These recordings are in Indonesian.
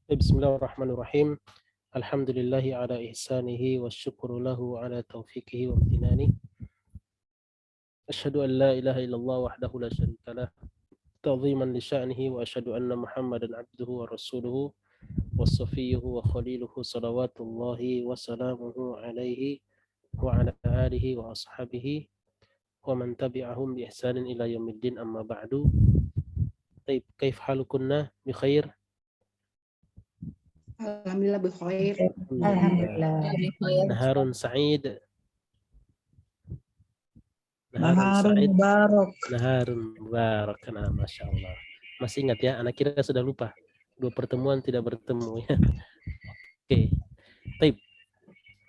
Bismillahirrahmanirrahim. Alhamdulillahi ala ihsanihi wa syukru lahu ala taufiqihi wa amtinani. Asyhadu an la ilaha illallah wahdahu la syarika lah ta'ziman li sya'nihi wa asyhadu anna Muhammadan abduhu wa rasuluhu wa safiyuhu wa khaliluhu salawatullahi wa salamuhu alaihi wa ala alihi wa ashabihi wa man tabi'ahum bi ihsanin ila yaumiddin amma ba'du. Taib, kaif halukunna bi khair? Alhamdulillah bikhair. Alhamdulillah. Naharun sa'id. Naharun mubarak. Naharun mubarak. Nah, Masya Allah. Masih ingat ya? Anak kira sudah lupa. 2 pertemuan tidak bertemu ya. Oke. Taib.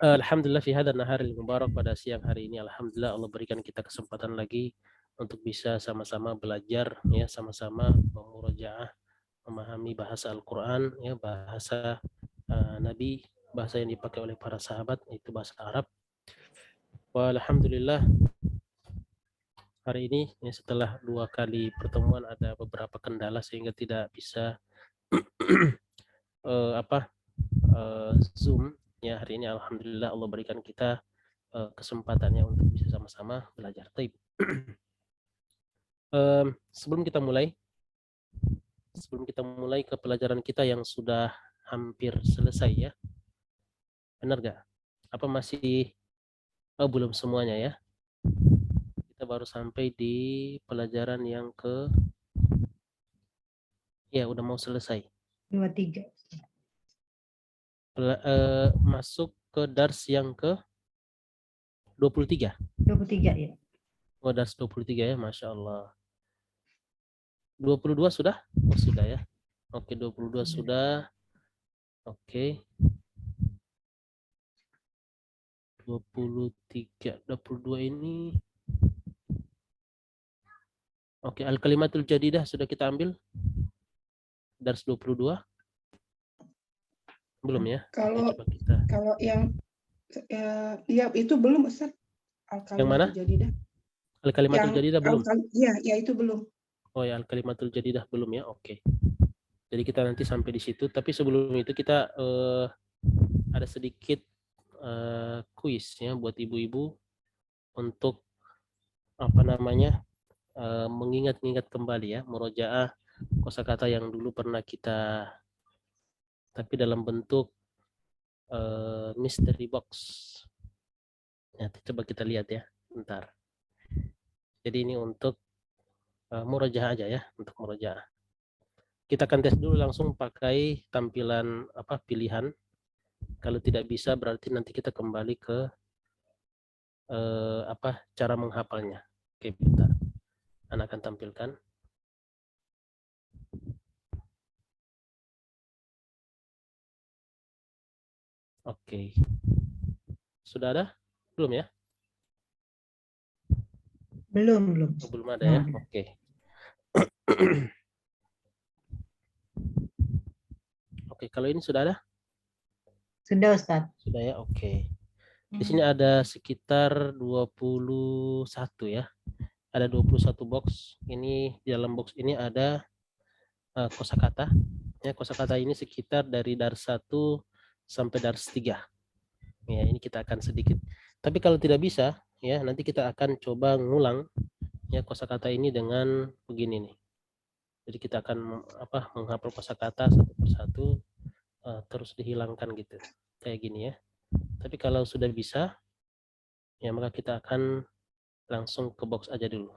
Alhamdulillah fi hadha naharil mubarak, pada siang hari ini alhamdulillah Allah berikan kita kesempatan lagi untuk bisa sama-sama belajar ya, sama-sama memurojaah, memahami bahasa Al-Qur'an ya, bahasa Nabi, bahasa yang dipakai oleh para sahabat, itu bahasa Arab. Alhamdulillah hari ini ya, setelah 2 kali pertemuan ada beberapa kendala sehingga tidak bisa Zoom ya. Hari ini alhamdulillah Allah berikan kita kesempatannya untuk bisa sama-sama belajar. Taib. Sebelum kita mulai ke pelajaran kita yang sudah hampir selesai ya. Benar gak? Apa masih belum semuanya ya? Kita baru sampai di pelajaran yang udah mau selesai. 23. Masuk ke dars yang ke 23. 23 ya. Oh, dars 23 ya, Masya Allah. 22 sudah? Oh, sudah ya. Oke, 22 sudah. Oke. 23, 22 ini. Oke, al-kalimatul jadidah sudah kita ambil. Dars 22. Belum ya? Kalau coba kita. Kalau yang ya itu belum Ustaz. Yang mana? Jadidah. Al-kalimatul jadidah belum? Ya itu belum. Oh ya, al-kalimatul jadidah belum ya. Oke. Jadi kita nanti sampai di situ, tapi sebelum itu kita ada sedikit kuis ya buat ibu-ibu untuk mengingat-ingat kembali ya, murojaah kosakata yang dulu pernah kita, tapi dalam bentuk mystery box. Ya, coba kita lihat ya, bentar. Jadi ini untuk murojaah aja ya, untuk murojaah. Kita akan tes dulu langsung pakai tampilan pilihan. Kalau tidak bisa berarti nanti kita kembali ke cara menghafalnya. Oke, bentar. Anak akan tampilkan. Oke. Sudah ada? Belum ya? Belum. Oh, belum ada ya? Oke. Oke, kalau ini sudah ada? Sudah Ustaz. Sudah ya, oke. Di sini ada sekitar 21 ya. Ada 21 box. Ini di dalam box ini ada kosakata. Ya, kosakata ini sekitar dari dars 1 sampai dars 3. Ya, ini kita akan sedikit. Tapi kalau tidak bisa, ya nanti kita akan coba ngulang ya kosakata ini dengan begini nih. Jadi kita akan menghafal kosakata satu persatu, terus dihilangkan gitu. Kayak gini ya. Tapi kalau sudah bisa, ya maka kita akan langsung ke box aja dulu.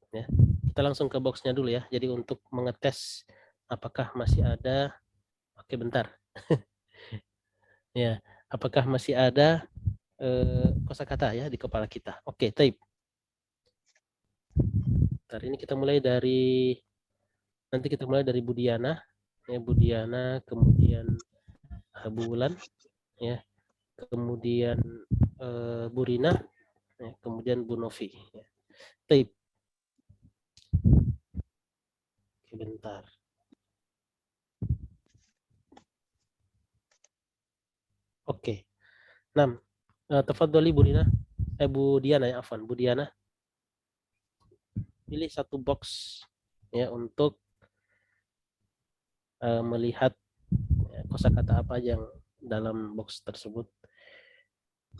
Ya. Kita langsung ke boxnya dulu ya. Jadi untuk mengetes apakah masih ada, oke bentar. Ya, apakah masih ada kosakata ya di kepala kita. Oke, taib. Ntar ini kita mulai dari, nanti kita mulai dari Budiana, ya Budiana, kemudian Bu Wulan, ya, kemudian Bu Rina, ya, kemudian Bu Novi. Ya. Taib. Oke, bentar. Oke. 6. Tafadholi Bu Rina. Bu Diana ya, afwan, Bu Diana. Pilih satu box ya untuk melihat kosakata apa aja yang dalam box tersebut.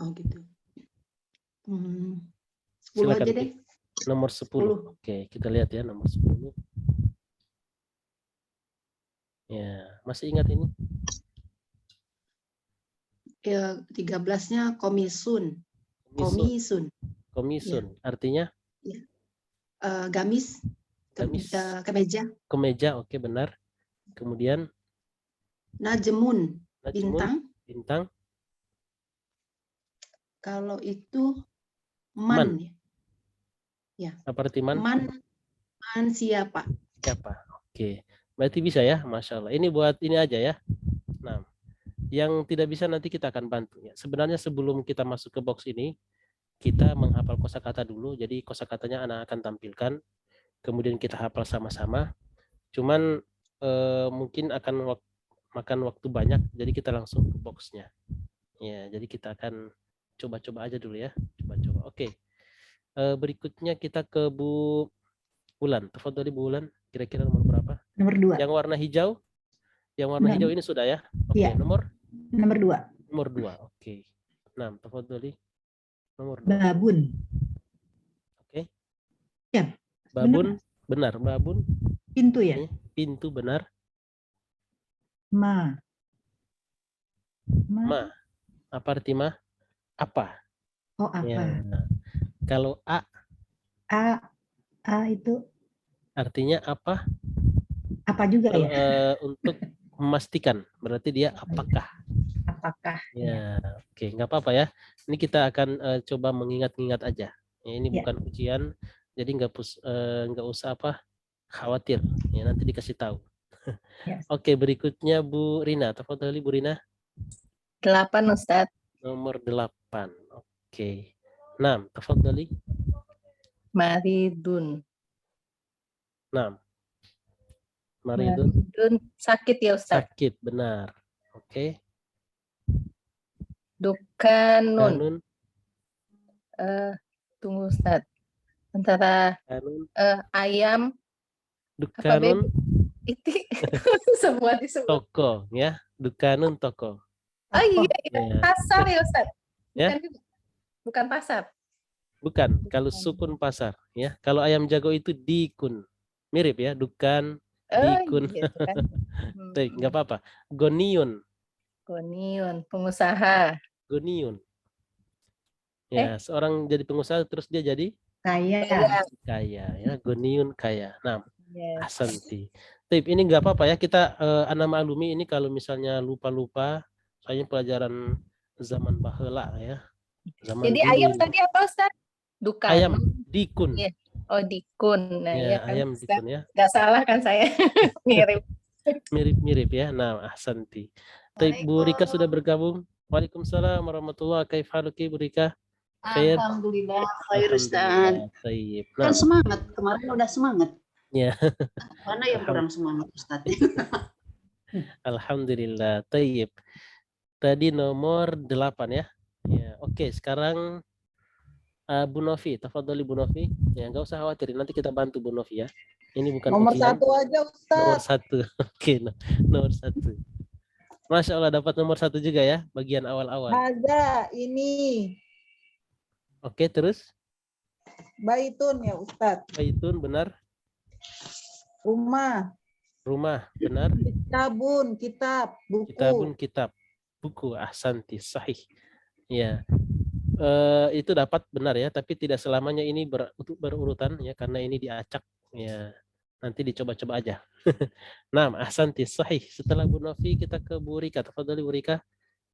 Oh gitu. 10 Silakan, aja deh. Nomor 10. Oke, kita lihat ya nomor 10. Ya, masih ingat ini? Ya, 13-nya komisun. Komisun. Komisun. Komisun. Artinya? Gamis. Gamis. Kemeja. Kemeja, oke, benar. Kemudian? Najmun. Najmun, Bintang. bintang. Kalau itu man. Ya. Apa arti man? Man siapa? Siapa? Oke. Berarti bisa ya, Masya Allah. Ini buat ini aja ya. Nah, yang tidak bisa nanti kita akan bantu ya. Sebenarnya sebelum kita masuk ke box ini, kita menghafal kosakata dulu. Jadi kosakatanya anak akan tampilkan. Kemudian kita hafal sama-sama. Cuman mungkin akan makan waktu banyak. Jadi kita langsung ke boxnya. Ya, jadi kita akan coba-coba aja dulu ya. Coba-coba. Oke. Berikutnya kita ke Bu Bulan. Tafadhali Bu Bulan. Kira-kira nomor berapa? Nomor 2. Yang warna hijau. Yang warna hijau ini sudah ya. Oke, Iya. Nomor 2. Nomor 2. Oke. Nah, tafadhali. Nomor 2. Babun. Oke. Ya. Babun, benar. Babun. Pintu ya? Pintu, benar. Ma. Apa arti ma? Apa? Oh, apa? Ya. Kalau A itu artinya apa? Apa juga ya? Untuk memastikan. Berarti dia apakah? Apakah? Ya, oke, nggak apa-apa ya. Ini kita akan coba mengingat-ingat aja. Ya, ini bukan ujian, jadi nggak usah khawatir. Ya, nanti dikasih tahu. Yes. Oke, berikutnya Bu Rina. Tafadhali Bu Rina. 8 Ustadz. Nomor 8. Oke. 6. Tafadhali. Maridun. 6. Maridun. Sakit ya Ustadz. Sakit, benar. Oke. Dukanun. Tunggu Ustadz. Antara ayam. Dukanun. Itu semua disebut. Toko, ya. Dukanun toko. Oh iya. Pasar ya Ustadz. Ya. Bukan pasar. Bukan. Kalau sukun pasar, ya. Kalau ayam jago itu dikun. Mirip ya. Dukan, dikun. Gitu kan. Nggak apa-apa. Goniun. Pengusaha. Goniun. Ya, seorang jadi pengusaha terus dia jadi Kaya. Ya. Goniun kaya. Nah, Ahsanti. Ini nggak apa-apa ya, kita ana maklumi ini kalau misalnya lupa-lupa, soalnya pelajaran zaman baheula ya. Zaman jadi dulu ayam ini. tadi apa Ustaz? Dukan. Ayam dikun. Yeah. Oh, dikun. Nah, ya, kan, ayam dikun ya. Nggak salah kan saya? Mirip. Mirip ya. Nah, Ahsanti. Bu Rika sudah bergabung. Waalaikumsalam warahmatullahi wabarakatuh. Bu Rika. Khair. Alhamdulillah, khair Ustaz. Nah. Kan semangat, kemarin udah semangat. Ya. Mana yang kurang semangat Ustaz? Alhamdulillah. Tayyib. Tadi nomor 8 ya. Ya, oke, sekarang Bu Novi, tafadhali Bu Novi. Ya, nggak usah khawatir, nanti kita bantu Bu Novi ya. Ini bukan nomor ujian. 1 aja Ustaz. Nomor 1. Oke, nomor 1. Masya Allah dapat nomor 1 juga ya, bagian awal-awal. Ada ini. Oke, terus? Baitun ya Ustaz. Baitun, benar. Rumah, benar. Kitabun, kitab, buku. Kitabun, kitab. Buku, ahsanti, sahih. Ya. Itu dapat benar ya, tapi tidak selamanya ini berurutan ya, karena ini diacak ya. Nanti dicoba-coba aja. Nah, ahsanti, sahih. Setelah Bu Novi kita ke Bu Rika. Tafadhali Bu Rika.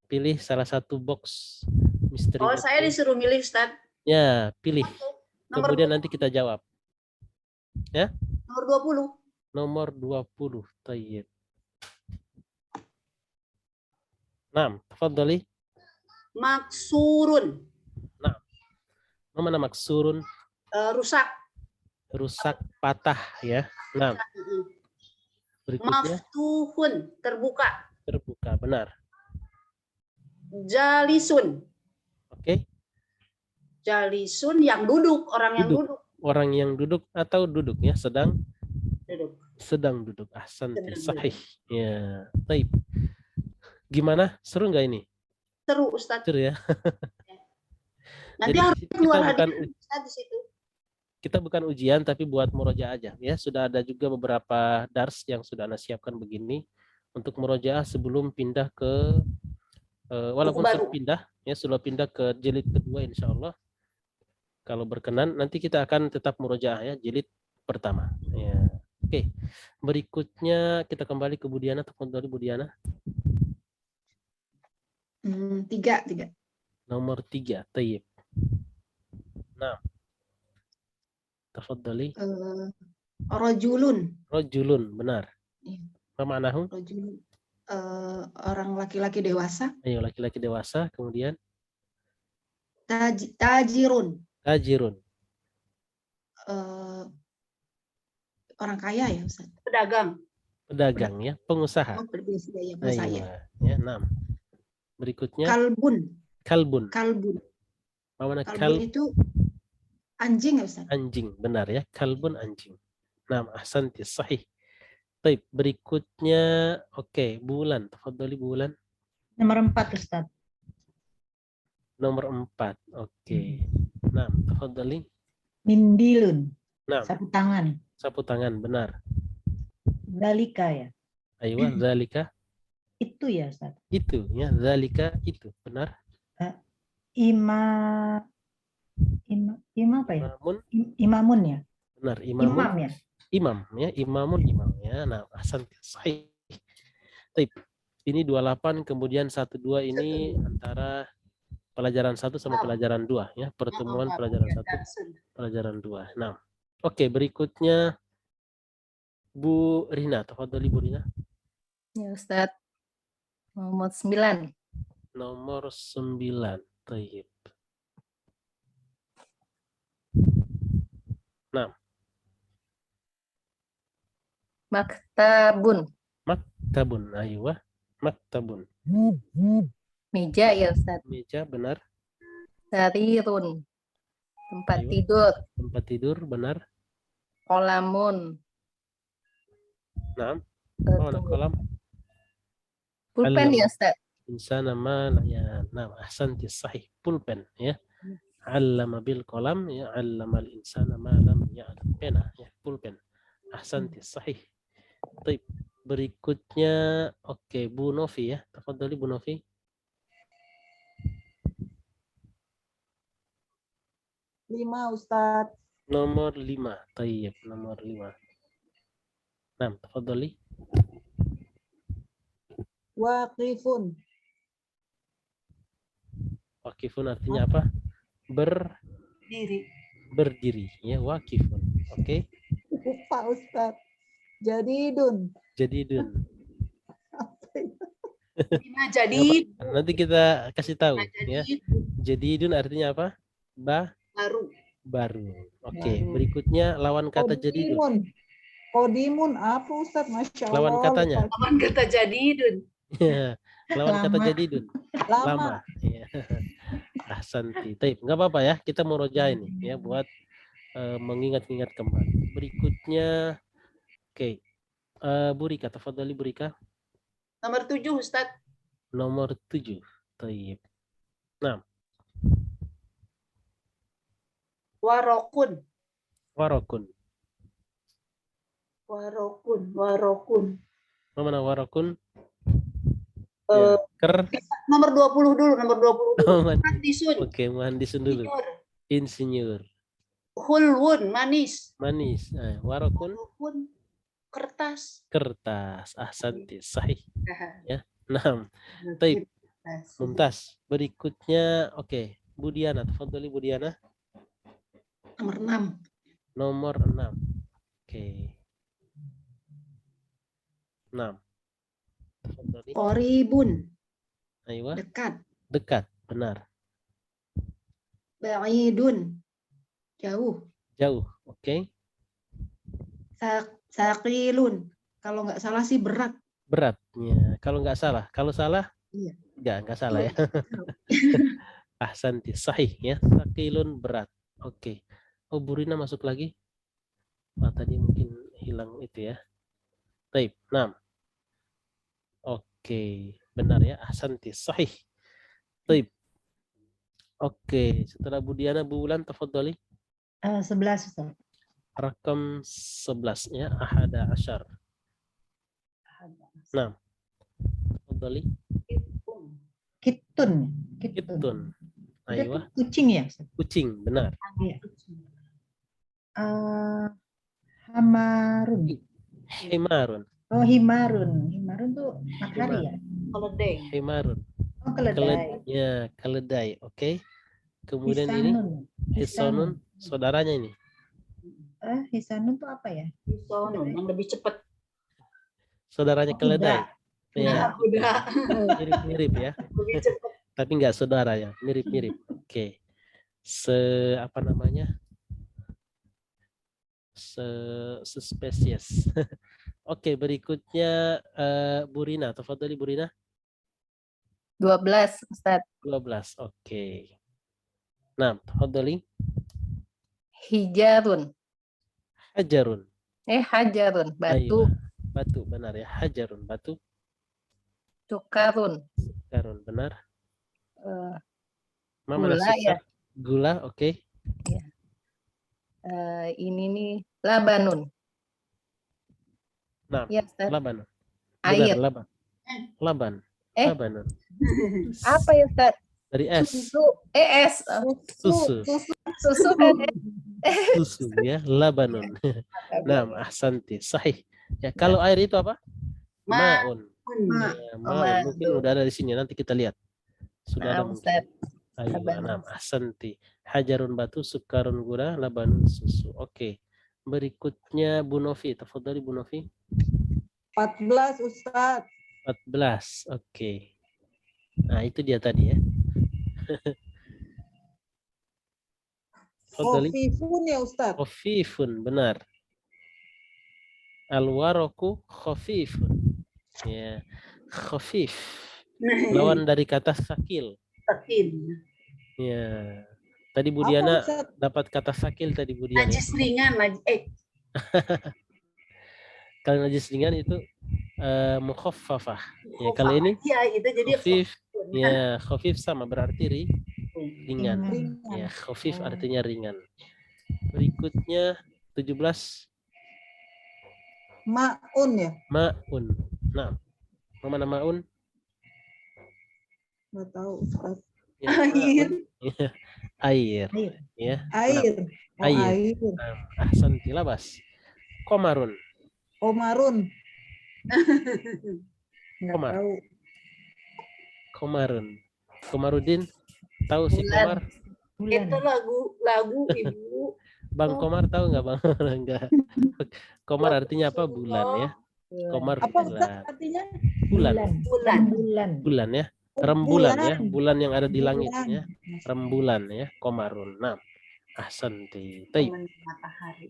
Pilih salah satu box misteri. Oh, saya disuruh milih Ustaz. Ya, pilih. Kemudian nanti kita jawab. Ya? Nomor 20. Nomor 20. Tayyib. 6. Tafadhali. Maksurun. Nah. Mana maksurun? Rusak. Rusak, patah ya. 6. Berikutnya. Maftuhun, terbuka. Terbuka, benar. Jalisun. Oke. Jalisun yang duduk, orang yang duduk. Orang yang duduk atau duduk ya, sedang Duduk. duduk. Ahsanti, sahih. Ya, baik. Gimana? Seru nggak ini? Seru Ustadz. Seru ya. Nanti Jadi harus keluar kita hadiah Ustadz di situ. kita bukan ujian tapi buat murojaah aja ya. Sudah ada juga beberapa dars yang sudah Anda siapkan begini untuk murojaah sebelum pindah ke walaupun baru. sudah pindah ke jilid kedua insya Allah. Kalau berkenan nanti kita akan tetap murojaah ya jilid pertama. Ya. Oke. Berikutnya kita kembali ke Budiana. Tafadhali Budiana. 3. Nomor 3. Tayyib. Nah. Tafadhali. Rojulun. Rojulun, benar. Iya. Apa maknahu? Rojulun. Orang laki-laki dewasa. Ayo, laki-laki dewasa. Kemudian Tajirun. tajirun. Orang kaya ya Ustaz. Pedagang. Pedagang ya, pengusaha. Oh, ya, pengusaha ya. Ya, 6. Berikutnya Kalbun. kalbun. Kalbun. Mana Kalbun itu anjing ya Ustaz? Anjing, benar ya. Kalbun anjing. Nah, ahsanti, sahih. Baik, berikutnya oke, Bulan. Tafadhali Bulan. Nomor 4 Ustaz. Nomor 4. Oke. Nah, tafadhali. Mindilun. Nah, Sapu tangan. sapu tangan, benar. Zalika ya. Aywa, zalika. Itu ya Ustaz. Itu ya, zalika itu, benar. Ima apa ya? Imamun, Imamun ya. benar. Imamun. Imam ya. Imam ya, imamun imam ya. Nah, ahsanti, sahih. Baik. Ini 28 kemudian 12 ini antara pelajaran 1 sama pelajaran 2 ya, pertemuan pelajaran 1, pelajaran 2. Nah, oke, berikutnya Bu Rina, tafadhali Bu Rina. Ya Ustadz. Nomor 9. Nomor 9. Tayyib. Nah, Maktabun. maktabun, aywa, maktabun. Meja ya Ustadz. Meja, benar. Sarirun. Tempat Ayo. tidur. Tempat tidur, benar. Kolamun. Nah, mana kolam? Pulpen ya Ustadz. Insana ma la ya. Nah, ahsanti, sahih. Pulpen ya. 'Allama bil qalam ya 'allamal insana ma lam ya'lam. Pena ya, pulpen. Ahsanti, sahih. Baik. Berikutnya oke, Bu Novi ya. Tafadhali Bu Novi. Lima Ustaz. Nomor 5. Tayyib, nomor 5. Nah, tafadhali. Waqifun. Waqifun artinya apa? Berdiri ya, waqifun. Oke. Lupa Ustaz. Jadidun. Jadidun. Jadi Nanti kita kasih tahu ya. Jadidun artinya apa? Baru. Oke, berikutnya lawan kata jadidun. Kodimun apa Ustaz? Masya Allah. Lawan katanya. lawan kata jadidun. Lawan kata Lama. jadidun. Lama. Lama. Ya. Ahsanti. Taib. Enggak apa-apa ya, kita murojaah ini ya buat mengingat-ingat kembali. Berikutnya oke. Bu Rika, tafadhali Bu Rika. Nomor 7 Ustadz. Nomor 7. Taib. Nah, Warokun. warokun. Mana warokun? Ya, Nomor 20 dulu, nomor 20 dulu. Oh, Muhandisun. Oke, muhandisun dulu. Insinyur. Hulwun, manis. Manis. Nah, warokun. Warokun, kertas. Kertas. Ahsanti, sahih. Ya. 6. Taib. Mumtaz. Berikutnya oke, Bu Diana, tafadhali Bu Diana. Nomor 6. Nomor 6. Oke. 6. Tafadhali. Qoribun. Aywa. Dekat. Dekat, benar. Ba'idun. Jauh. Jauh, oke. Saqilun. Kalau nggak salah sih berat. Berat. Ya, kalau nggak salah. Kalau salah? Iya. Nggak salah ya. Ahsanti, sahih ya. Saqilun, berat. Oke. Oh, Bu Rina masuk lagi. Wah, tadi mungkin hilang itu ya. Taib. 6. Oke. benar ya. Ahsanti, sahih. Taib. Oke, setelah Bu Diana, Bu Wulan, tafadhali. 11 Ustaz. Rakam 11 ya, ahada asyar. Nah, tafadhali. Kitun. Kitun. Itu Aywa, kucing ya Ustaz? kucing, benar. Iya. Hamarun. Himarun, Oh, himarun. Himarun tuh matahari ya? Keledai. himarun. Oh, keledai. Ya, keledai, oke. Kemudian ini Hisanun. hisonun, saudaranya ini. Hisanun tuh apa ya? Sonun yang lebih cepat. Saudaranya Oh, keledai. kuda. Ya, Kuda. mirip-mirip ya. Lebih cepat. Tapi enggak saudara ya, mirip-mirip. Oke. Apa namanya? Sespesies. Oke, berikutnya Bu Rina. Tafadhali Bu Rina. 12 Ustaz. 12. Oke. Nah, tafadhali. Hijarun. Hajarun. Hajarun. Batu. Aywa. Batu, benar ya. Hajarun, batu. Cukarun. Hajarun, benar. Gula Sukar? ya. Gula, oke. Ini nih labanun. Nah, Ya Ustaz. laban. Air. Benar, laban. Laban. Eh. Labanun. Apa ya Ustaz? Dari S. Susu. S. Susu. Susu kan. Susu ya, labanun. Nah, ahsanti, sahih. Ya, kalau air itu apa? Maun. Ya, maun. Mungkin udah ada di sini, nanti kita lihat. Sudah ada mungkin. Ustaz. Aywa, Labanun. nah, ahsanti. Hajarun batu, sukarun gula, labanun susu. Oke. Berikutnya Bu Novi, tafadhali Bu Novi. 14 Ustaz. 14. Oke. Nah, itu dia tadi ya. Tafadhali. Khafifun ya Ustaz. Khafifun, benar. Al-waraku khafifun. Ya, khafif. Lawan dari kata sakil. Sakil. Ya. Tadi Bu Apa, Diana Ustaz? dapat kata sakil tadi Bu Diana. Najis ringan. Kalau najis ringan itu mukhaffafah. Ya, kalau ini Ya, itu jadi khafif. Ya, khafif sama berarti ringan. Ringan. Ya, khafif artinya ringan. Berikutnya 17 Ma'un ya. maun. Nah, mana maun? Nggak tahu Ustaz. Ya, Air. maun. Ya, air. Air. Ya. Air. Oh, Air. air. Ahsanti, labas. Komarun. Omarun. Nggak Komar. tahu. Komarun. Komarudin. Tahu si Bulan. Komar? Bulan. Itu lagu Ibu. Bang Komar tahu nggak Bang? Enggak. Komar artinya apa? Bulan ya. Komar Apa Ustaz bulan. artinya? Bulan. Bulan. Bulan. Bulan ya. Rembulan ya. Bulan. Bulan yang ada di langit Bulan. ya. Rembulan ya. Komarun. Nah. Ahsanti. Taib. Teman matahari.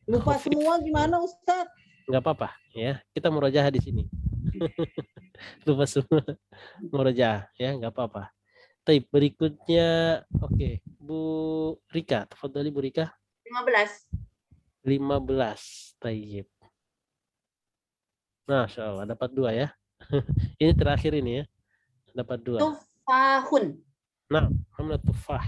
Lupa Khafif. semua gimana Ustaz? Nggak apa-apa ya. Kita murojaah di sini. Lupa semua. Murojaah ya. Nggak apa-apa. Taib. Berikutnya. Oke. Bu Rika. Tafadhali Bu Rika. 15. 15. Taib. Masya Allah, dapat 2 ya. Ini terakhir ini ya. Dapat 2. Tufahun. Nah, hamna tufah.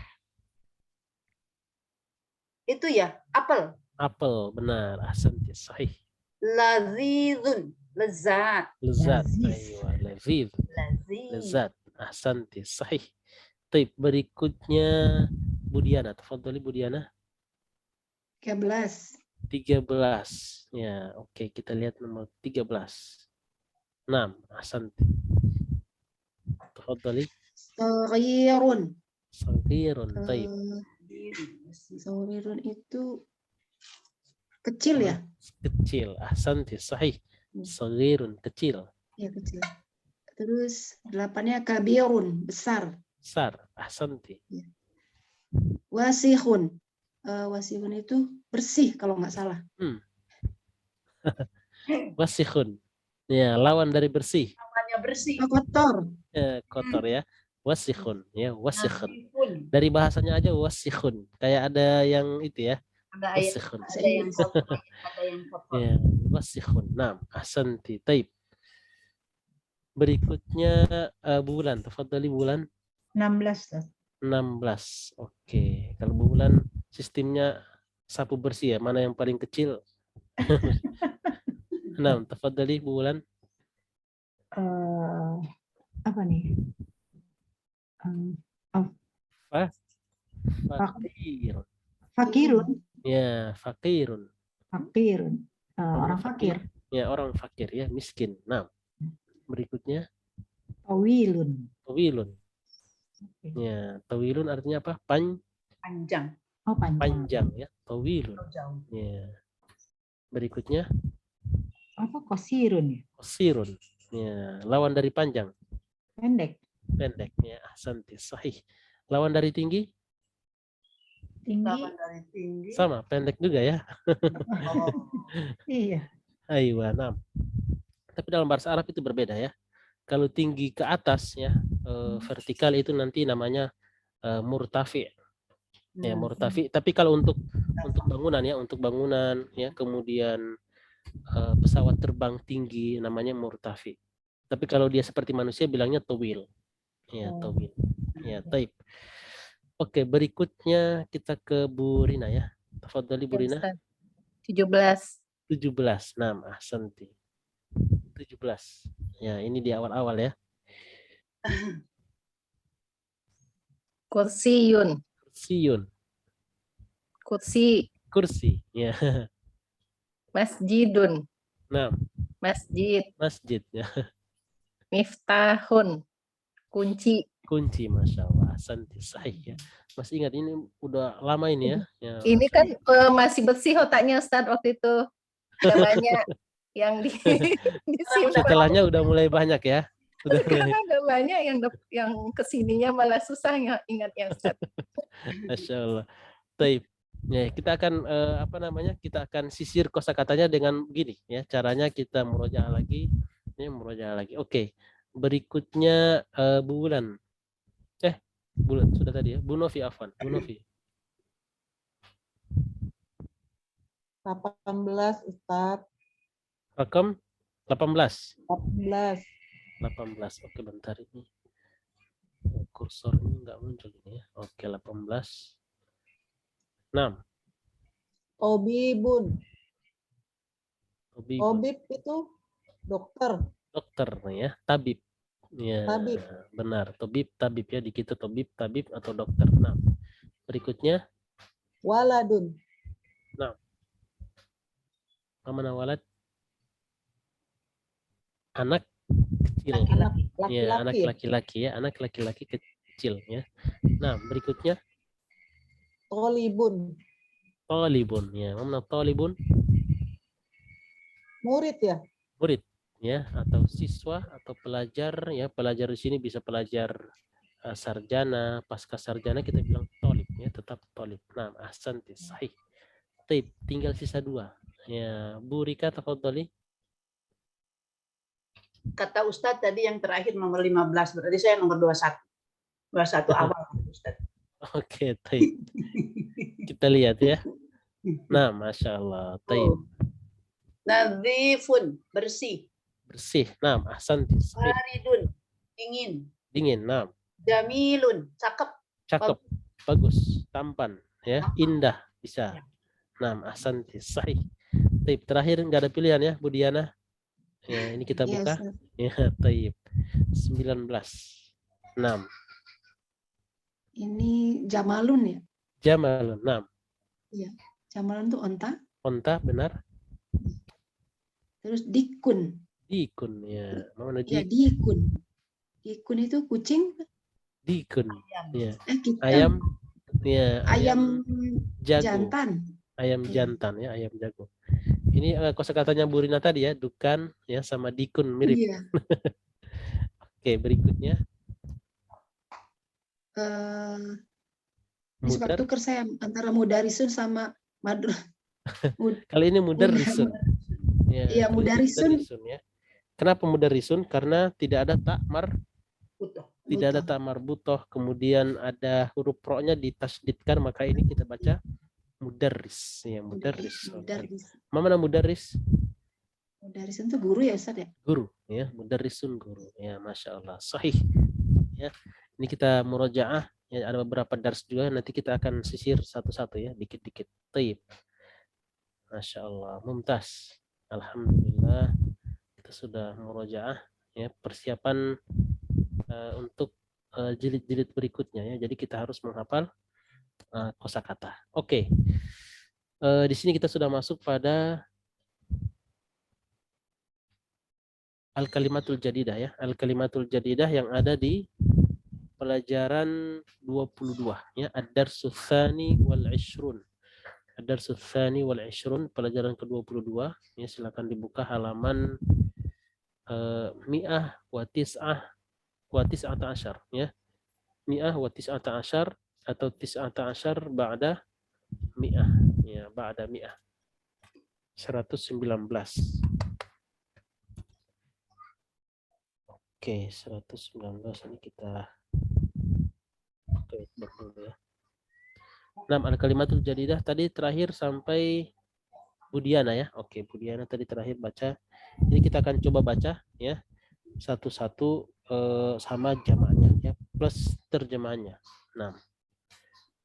Itu ya, apel. Apel, benar. Ahsanti, sahih. Lazizun. Lezat. Lezat. Laziz. Aywa, laziz. Lazim. Lezat. Ahsanti, sahih. Taib, berikutnya Bu Diana. Tafadhali Bu Diana. 13. 13. Ya, oke, kita lihat nomor 13. 6. Ahsanti. Tafadhali. Saghirun. Saghirun. Taib. Saghirun itu kecil ya? Kecil. Ahsanti, sahih. Saghirun, kecil. Ya kecil. Terus 8-nya kabirun, besar. Besar. Ahsanti. Wasihun. Wasihun itu bersih kalau nggak salah. Wasikhun. Ya, lawan dari bersih. Namanya bersih. Kotor. Kotor ya. Wasikhun. Ya, wasikhun. Nasifun. Dari bahasanya aja wasikhun. Kayak ada yang itu ya. Ada Wasikhun. yang kotor. Ada yang kotor. Ya, wasikhun. Nah, ahsanti. Taib. Berikutnya bulan. Tafadhali bulan 16, Ustaz. 16. Oke. Kalau bulan sistemnya sapu bersih ya. Mana yang paling kecil? 6. Tafadhali bulan. Apa nih? Fakir. Fakirun. Ya, fakirun. Fakirun. Orang fakir. Ya, orang fakir ya, miskin. Nah, berikutnya Tawilun. tawilun. Oke. Ya, tawilun artinya apa? Panjang. Oh, panjang. Panjang ya, tawilun. Jauh. Ya. Berikutnya Apa kosirun ya? qasirun. Ya, lawan dari panjang, Pendek. pendek. Ya, ahsanti, sahih. Lawan dari tinggi Tinggi. Lawan dari tinggi. sama, pendek juga ya. Oh. Iya. Aywa, nah. Tapi dalam bahasa Arab itu berbeda ya. Kalau tinggi ke atas ya, vertikal itu nanti namanya murtafi. Ya, murtafi. Tapi kalau untuk bangunan ya, untuk bangunan ya, kemudian pesawat terbang tinggi namanya murtafi. Tapi kalau dia seperti manusia bilangnya tawil. Ya, tawil. Ya, taib. Oke, berikutnya kita ke Bu Rina ya. Tafadhali Bu Rina. 17. 17. Nah, ahsanti. 17. Ya, ini di awal-awal ya. Kursiyun. Kursiyun. Kursi. Kursi. Ya. Masjidun. Nah, Masjid. masjid ya. Miftahun. Kunci. Kunci, masya Allah. Ahsanti, sahih ya. Masih ingat ini udah lama ini ya. Ya, Ini kan masih bersih otaknya Ustaz waktu itu. Ada banyak yang disimpan. setelahnya udah mulai banyak ya. Udah Sekarang ada banyak yang kesininya malah susah ingatnya Ustaz. Masya Allah. Taib. Ya, kita akan kita akan sisir kosakatanya dengan begini ya. Caranya kita murojaah lagi, ini murojaah lagi. Oke. Berikutnya bulan. Bulan sudah tadi ya. Bu Novi afwan. Bu Novi. 18 Ustaz. Rakam 18. 18. 18. Oke, bentar ini. Kursornya nggak muncul ini ya. Oke, 18. 6. Tobibun. Tabib. Tobib itu dokter. Dokter ya, tabib. Ya, Tabib. benar. Tabib ya, di kita tabib atau dokter. Nah, berikutnya Waladun. mana walad? Anak kecil. Anak Ya, anak laki-laki. laki-laki ya, anak laki-laki kecil ya. Nah, berikutnya Tolibun. talibun ya. Mana talibun? Murid ya. Murid ya, atau siswa atau pelajar ya. Pelajar di sini bisa pelajar sarjana, pasca sarjana kita bilang tolib ya, tetap tolib. Nah, ahsanti, sahih. Taib, tinggal sisa 2. Ya, Bu Rika tafadhali. Kata Ustadz tadi yang terakhir nomor 15, berarti saya nomor 21. 21 awal Ustadz. Oke, taib. Kita lihat ya. Nah, masya Allah, taib. Nadhifun, bersih. Bersih. Nah, ahsanti, sahih. Baridun, dingin. Dingin. Nah, Jamilun, cakep. cakep, bagus, tampan, ya, indah, bisa. Nah, ahsanti, sahih. Taib, terakhir nggak ada pilihan ya, Bu Diana. Ya, ini kita Iya, buka. Ustaz. Ya, taib. 19. 6. Ini Jamalun ya. Jamalun. 6. Jamalun tuh onta. Onta, benar. Terus dikun. Dikun, ya. Mana Ya, dikun? dikun. Dikun itu kucing. Dikun. Ya. Kita Ayam. Ya, ayam jago. jantan. Ayam jantan ya, ayam jago. Ini kosakatanya Bu Rina tadi ya, dukan ya sama dikun mirip. Iya. Oke, berikutnya Ini sebab mudar. tuker saya antara mudarisun sama madr. Kali ini mudarrisun. Ya, Iya, mudarrisun. ya. Kenapa mudarrisun? Karena tidak ada tak Butuh. tidak ada tak marbutoh, kemudian ada huruf ro-nya ditasdidkan, maka ini kita baca mudarris ya, mudarris. Mudarris. Mana mudarris? Mudarisun itu guru ya Ustaz ya? Guru ya, mudarrisun guru ya, masya Allah, sahih ya. Ini kita murojaah ya, ada beberapa dars juga, nanti kita akan sisir satu-satu ya, dikit-dikit. Taib, masya Allah, mumtaz, alhamdulillah kita sudah murojaah ya, persiapan untuk jilid-jilid berikutnya ya. Jadi kita harus menghafal kosakata. Oke. Di sini kita sudah masuk pada Al-Kalimatul Jadidah ya. Al-Kalimatul Jadidah yang ada di pelajaran 22 ya. Ad-Darsus Tsani wal Ishrun. Ad-Darsus Tsani wal Ishrun, pelajaran ke-22 ya. Silakan dibuka halaman mi'ah wa tis'ata asyar ya. Mi'ah wa tis'ata asyar atau tis'ata asyar ba'da mi'ah ya, ba'da mi'ah 119. Oke, 119 ini kita dulu ya. 6 Al-Kalimatul Jadidah tadi terakhir sampai Budiana ya. Oke, Budiana tadi terakhir baca. Ini kita akan coba baca ya satu-satu sama jamaknya ya, plus terjemahannya. 6.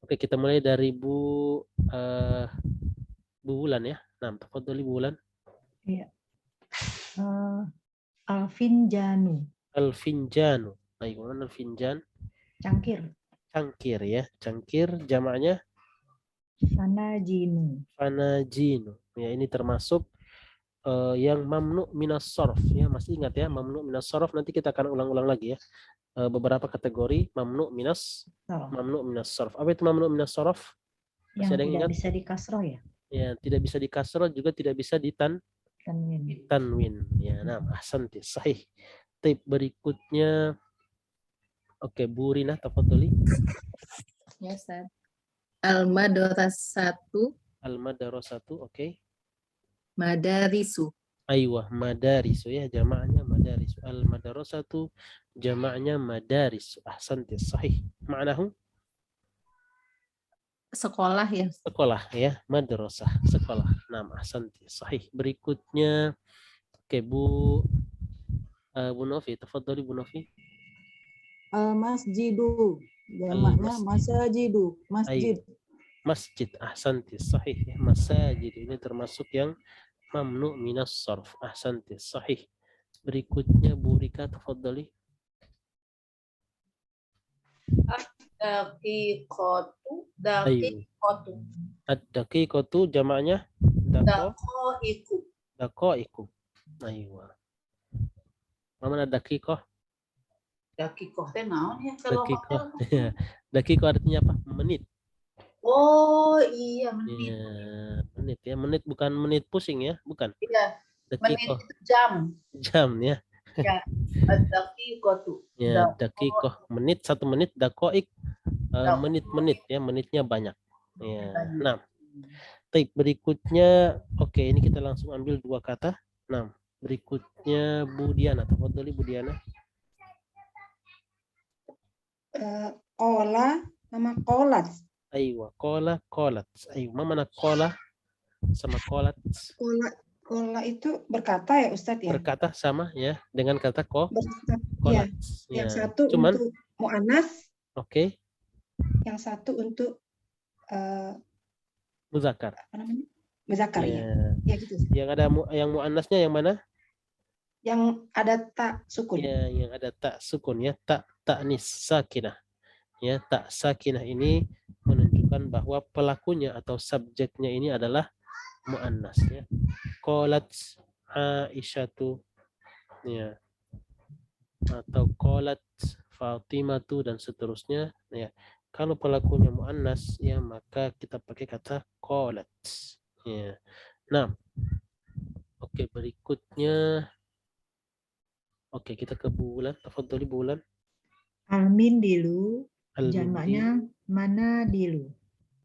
Oke, kita mulai dari Bu Wulan ya. 6. Tafadhali Bu Wulan. Iya. Al-Finjanu. Al-Finjanu. Ayo, Al-Finjan. Cangkir. Cangkir ya. Cangkir jamaknya Fanajinu. fanajinu. Ya, ini termasuk yang mamnu minas sarf ya. Masih ingat ya, mamnu minas sarf, nanti kita akan ulang-ulang lagi ya. Beberapa kategori mamnu minas sarf. Apa itu mamnu minas sarf? Yang Masih ada yang tidak ingat? bisa dikasroh ya? Ya, tidak bisa dikasroh, juga tidak bisa Tanwin. tanwin. Ya, nah, ahsanti, sahih. Tip berikutnya. Oke, Bu Rina, tafadhali. Ya, Ustaz. Al-Madrasatu, Al-Madrasatu, oke. Madarisu. Aywa, madarisu ya, jamaknya madarisu. Al-Madrasatu jamaknya madarisu. Ahsanti, sahih. Ma'nahu Sekolah ya. sekolah ya, madrasah, sekolah. Nah, ahsanti, sahih. Berikutnya, oke, Bu Novi, tafadhali Bu Novi. Masjidu. Jamaknya masajidu. Masjid. Masjid, ahsanti, sahih ya. Masajid ini termasuk yang mamnu minas sarf. Ahsanti, sahih. Berikutnya Bu Rika, tafadhali. Daqiqatu. Ad-daqiqatu jamaknya Daqiqu. daqaiqu. Aywa. Mana daqiqah? Daqiqah teh naon ya kalau Daqiqah. hotel? Daqiqah artinya apa? Menit. Oh iya, menit. Ya, menit ya. Menit bukan menit pusing ya, bukan. Iya, menit Daqiqah itu jam. jam ya. Ya, ad-daqiqatu. Ya, daqiqah menit, 1 menit, daqaiq menit-menit ya, menitnya banyak. Ya. Nah, Baik, berikutnya, oke, ini kita langsung ambil 2 kata. Nah, berikutnya Bu Diana, tafadhali Bu Diana. Kola sama kolat. Aywa, kola, kolat. Aywa, mana kola sama kolat? Kola itu berkata ya Ustadz ya? Berkata sama ya, dengan kata Berkata, kolat. ya. Yang Ya. satu Cuman, untuk mu'anas, oke, yang satu untuk muzakkar. apa namanya? Muzakkar ya. Ya. Ya gitu. Yang ada yang muannasnya yang mana? Yang ada tak sukun. Ya, yang ada tak sukun ya, ta'nis sakinah. Ya, tak sakinah ini menunjukkan bahwa pelakunya atau subjeknya ini adalah muannas ya. Qalat Aisyatu ya. Atau qalat Fatimatu dan seterusnya ya. Kalau pelakunya muannas ya, maka kita pakai kata qalat ya. Nah, oke, berikutnya, oke, kita ke bulan. Tafadhali bulan. Al-Mindilu. Al-Mindilu. Jamaknya Manadilu.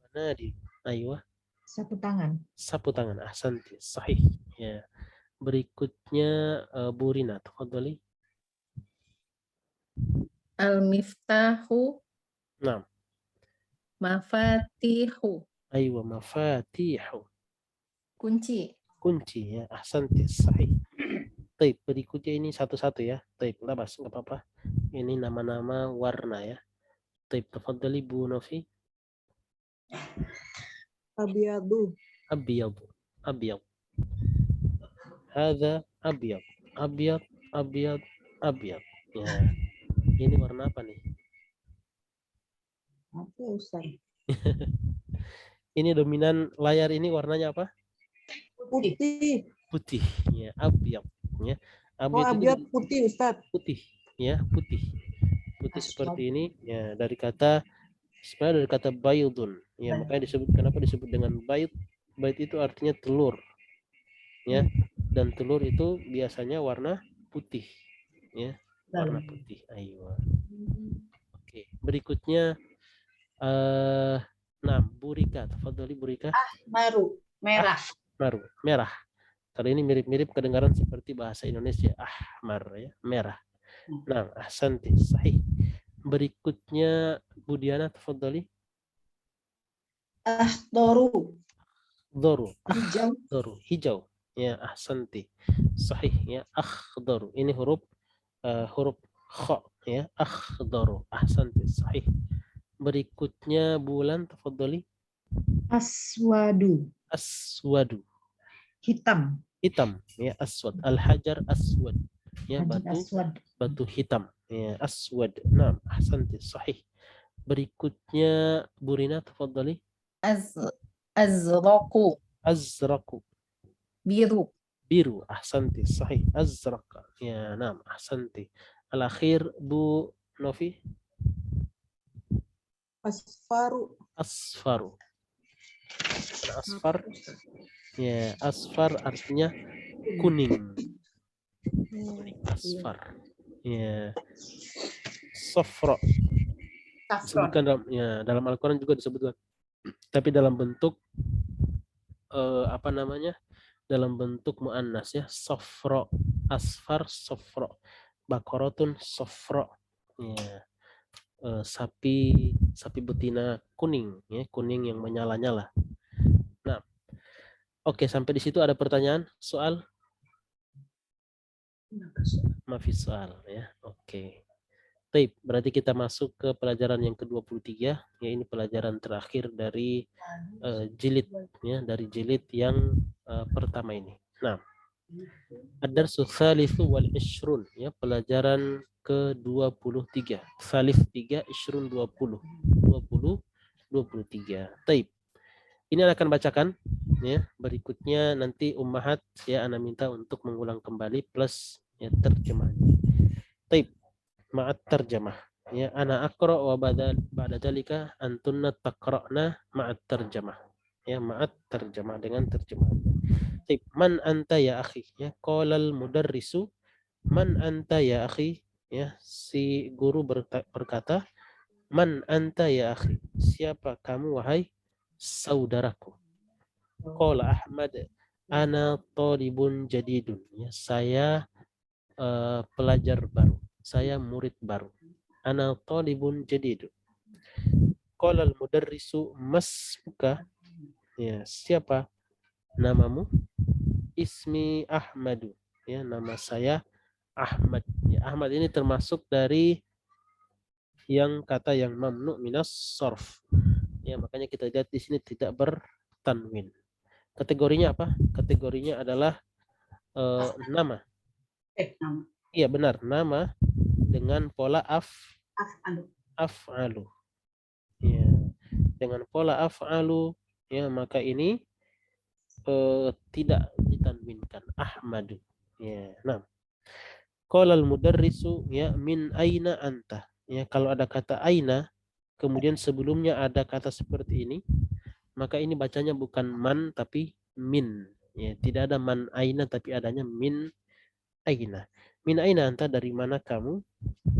Mana di? Aywa. Sapu tangan. Sapu tangan. Ahsanti. Sahih. Ya. Berikutnya Bu Rina. Tafadhali. Al-Miftahu, Nah. Mafatihu. Aywa, mafatihu. Kunci. kunci ya. Ahsanti, sahih. Taib, berikutnya ini satu-satu ya. Taib, labas, nggak apa-apa. Ini nama-nama warna ya. Taib, tafadhali Bu Novi. Abyadu. Abyad, abyad. Hadza abyad, abyad, abyad, abyad. Ya. Ini warna apa nih? Apa Ustaz? Ini dominan layar ini warnanya apa? Putih. Putih. Ya, abyad. Ya. Oh, Abyad abyad ini putih Ustaz. putih. Ya, putih. Putih Aswad. seperti ini. Ya, dari kata sebenarnya dari kata baydun. Ya, makanya disebut, kenapa disebut dengan bayd? Bayd itu artinya telur. Ya. Dan telur itu biasanya warna putih. Ya, warna putih. Ayo. Oke, berikutnya Burika, tafadhali Burika. Maru, merah. Maru, merah. Kalau ini mirip-mirip kedengaran seperti bahasa Indonesia, ahmar ya, merah. Nah, ahsanti, sahih. Berikutnya Budiana, tafadhali. Doru. Doru, Hijau. doru, hijau. Ya, ahsanti. Sahih ya, akhdaru. Ini huruf kha ya, akhdaru. Ahsanti, sahih. Berikutnya bulan, tafadhali. Aswadu. Aswadu, Hitam. hitam ya, aswad. Al-hajar aswad ya, Hajar batu aswad. batu hitam ya, aswad. Nah, ahsanti, sahih. Berikutnya Burina, tafadhali. Azraqu. Azraqu, Biru. biru. Ahsanti, sahih. Azraqa ya, nah, ahsanti. Al-akhir Bu Novi. Asfaru. Asfaru. Asfar ya, asfar artinya kuning. Asfar ya. Safra Saffron. disebutkan dalam Al-Quran juga disebutkan, tapi dalam bentuk apa namanya, dalam bentuk muannas ya, safra, asfar, safra, bakorotun, safra ya, sapi betina kuning ya, kuning yang menyala-nyala. Nah, oke, sampai di situ ada pertanyaan, soal? Mafis soal ya, oke. Baik, berarti kita masuk ke pelajaran yang ke-23 ya, ini pelajaran terakhir dari jilid ya, dari jilid yang pertama ini. Nah, ad-darsu tsalitsu wal 20 ya, pelajaran ke-23. Tsalits 3, 20 20. 23. Baik. Ini akan bacakan ya, berikutnya nanti ummahat ya, ana minta untuk mengulang kembali plus ya terjemahnya. Baik. Ma'at tarjamah ya, ana aqra wa ba'da dalika antunna taqra'na ma'at tarjamah ya, ma'at tarjamah dengan terjemahannya. Baik, man anta ya akhi ya, qala al mudarrisu man anta ya akhi ya, si guru berkata, man anta ya akhi, siapa kamu wahai saudaraku. Qala Ahmad ana talibun jadidun ya, saya pelajar baru, saya murid baru. Ana talibun jadid. Qala al-mudarrisu masmuka ya, siapa namamu? Ismi Ahmadu ya, nama saya Ahmad ya. Ahmad ini termasuk dari yang kata yang mamnu minas sarf ya, makanya kita lihat di sini tidak bertanwin. Kategorinya apa? Kategorinya adalah nama. Nama. Iya benar, nama dengan pola af'alu. Ya, dengan pola af'alu ya, maka ini tidak ditanwinkan, Ahmadu. Ya, nah. Qala al-mudarrisu ya, min aina anta. Ya, kalau ada kata aina kemudian sebelumnya ada kata seperti ini, maka ini bacanya bukan man tapi min. Ya, tidak ada man aina tapi adanya min aina. Min aina anta, dari mana kamu?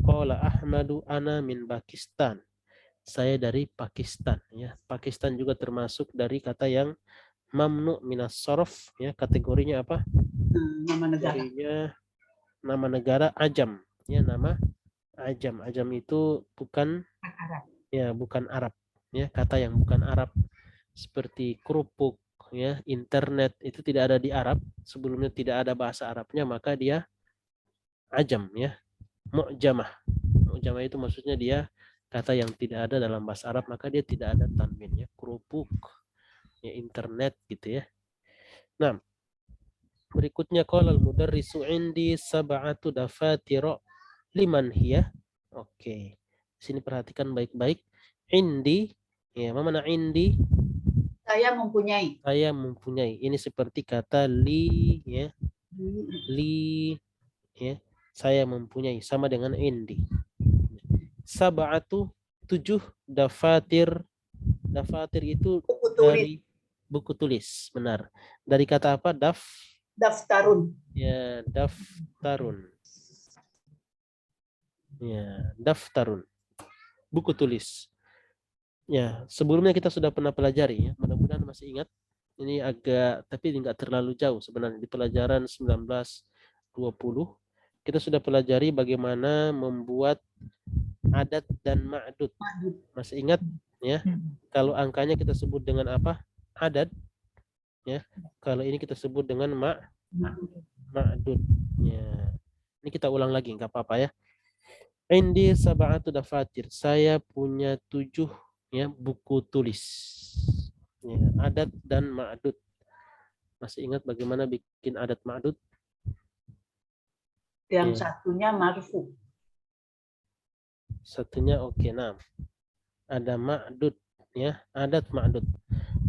Qala Ahmadu ana min Pakistan. Saya dari Pakistan ya. Pakistan juga termasuk dari kata yang mamnu minas sarf ya, kategorinya apa? Nama negara. Kategorinya nama negara ajam ya, nama ajam. Ajam itu bukan Arab. ya, bukan Arab ya, kata yang bukan Arab seperti kerupuk ya, internet itu tidak ada di Arab, sebelumnya tidak ada bahasa Arabnya, maka dia ajam ya, mu'jamah. Mu'jamah itu maksudnya dia kata yang tidak ada dalam bahasa Arab, maka dia tidak ada tanwin ya, kerupuk, ya internet gitu ya. Nah, berikutnya qala al-mudarrisu indi sab'atu dafatira liman hiya. Oke. Sini perhatikan baik-baik. Indi, ya, mana indi? Saya mempunyai. Saya mempunyai. Ini seperti kata li, ya. Li, ya. Saya mempunyai, sama dengan indi. Sab'atu, 7 dafatir. Dafatir itu Buku tulis. dari buku tulis, benar. Dari kata apa? Daftarun. Ya, daftarun. Ya, daftarun. Buku tulis. Ya, sebelumnya kita sudah pernah pelajari ya. Mudah-mudahan masih ingat. Ini agak, tapi nggak terlalu jauh sebenarnya. Di pelajaran 1920 kita sudah pelajari bagaimana membuat adat dan ma'dud. Masih ingat ya? Kalau angkanya kita sebut dengan apa? Adat. Ya. Kalau ini kita sebut dengan ma'dud. Ya. Ini kita ulang lagi, nggak apa-apa ya. Indi sab'atu dafatir. Saya punya 7 ya buku tulis. Ya, adat dan ma'dud. Masih ingat bagaimana bikin adat ma'dud? Yang satunya marfu. Satunya oke, nah. Ada ma'dud ya, adat ma'dud.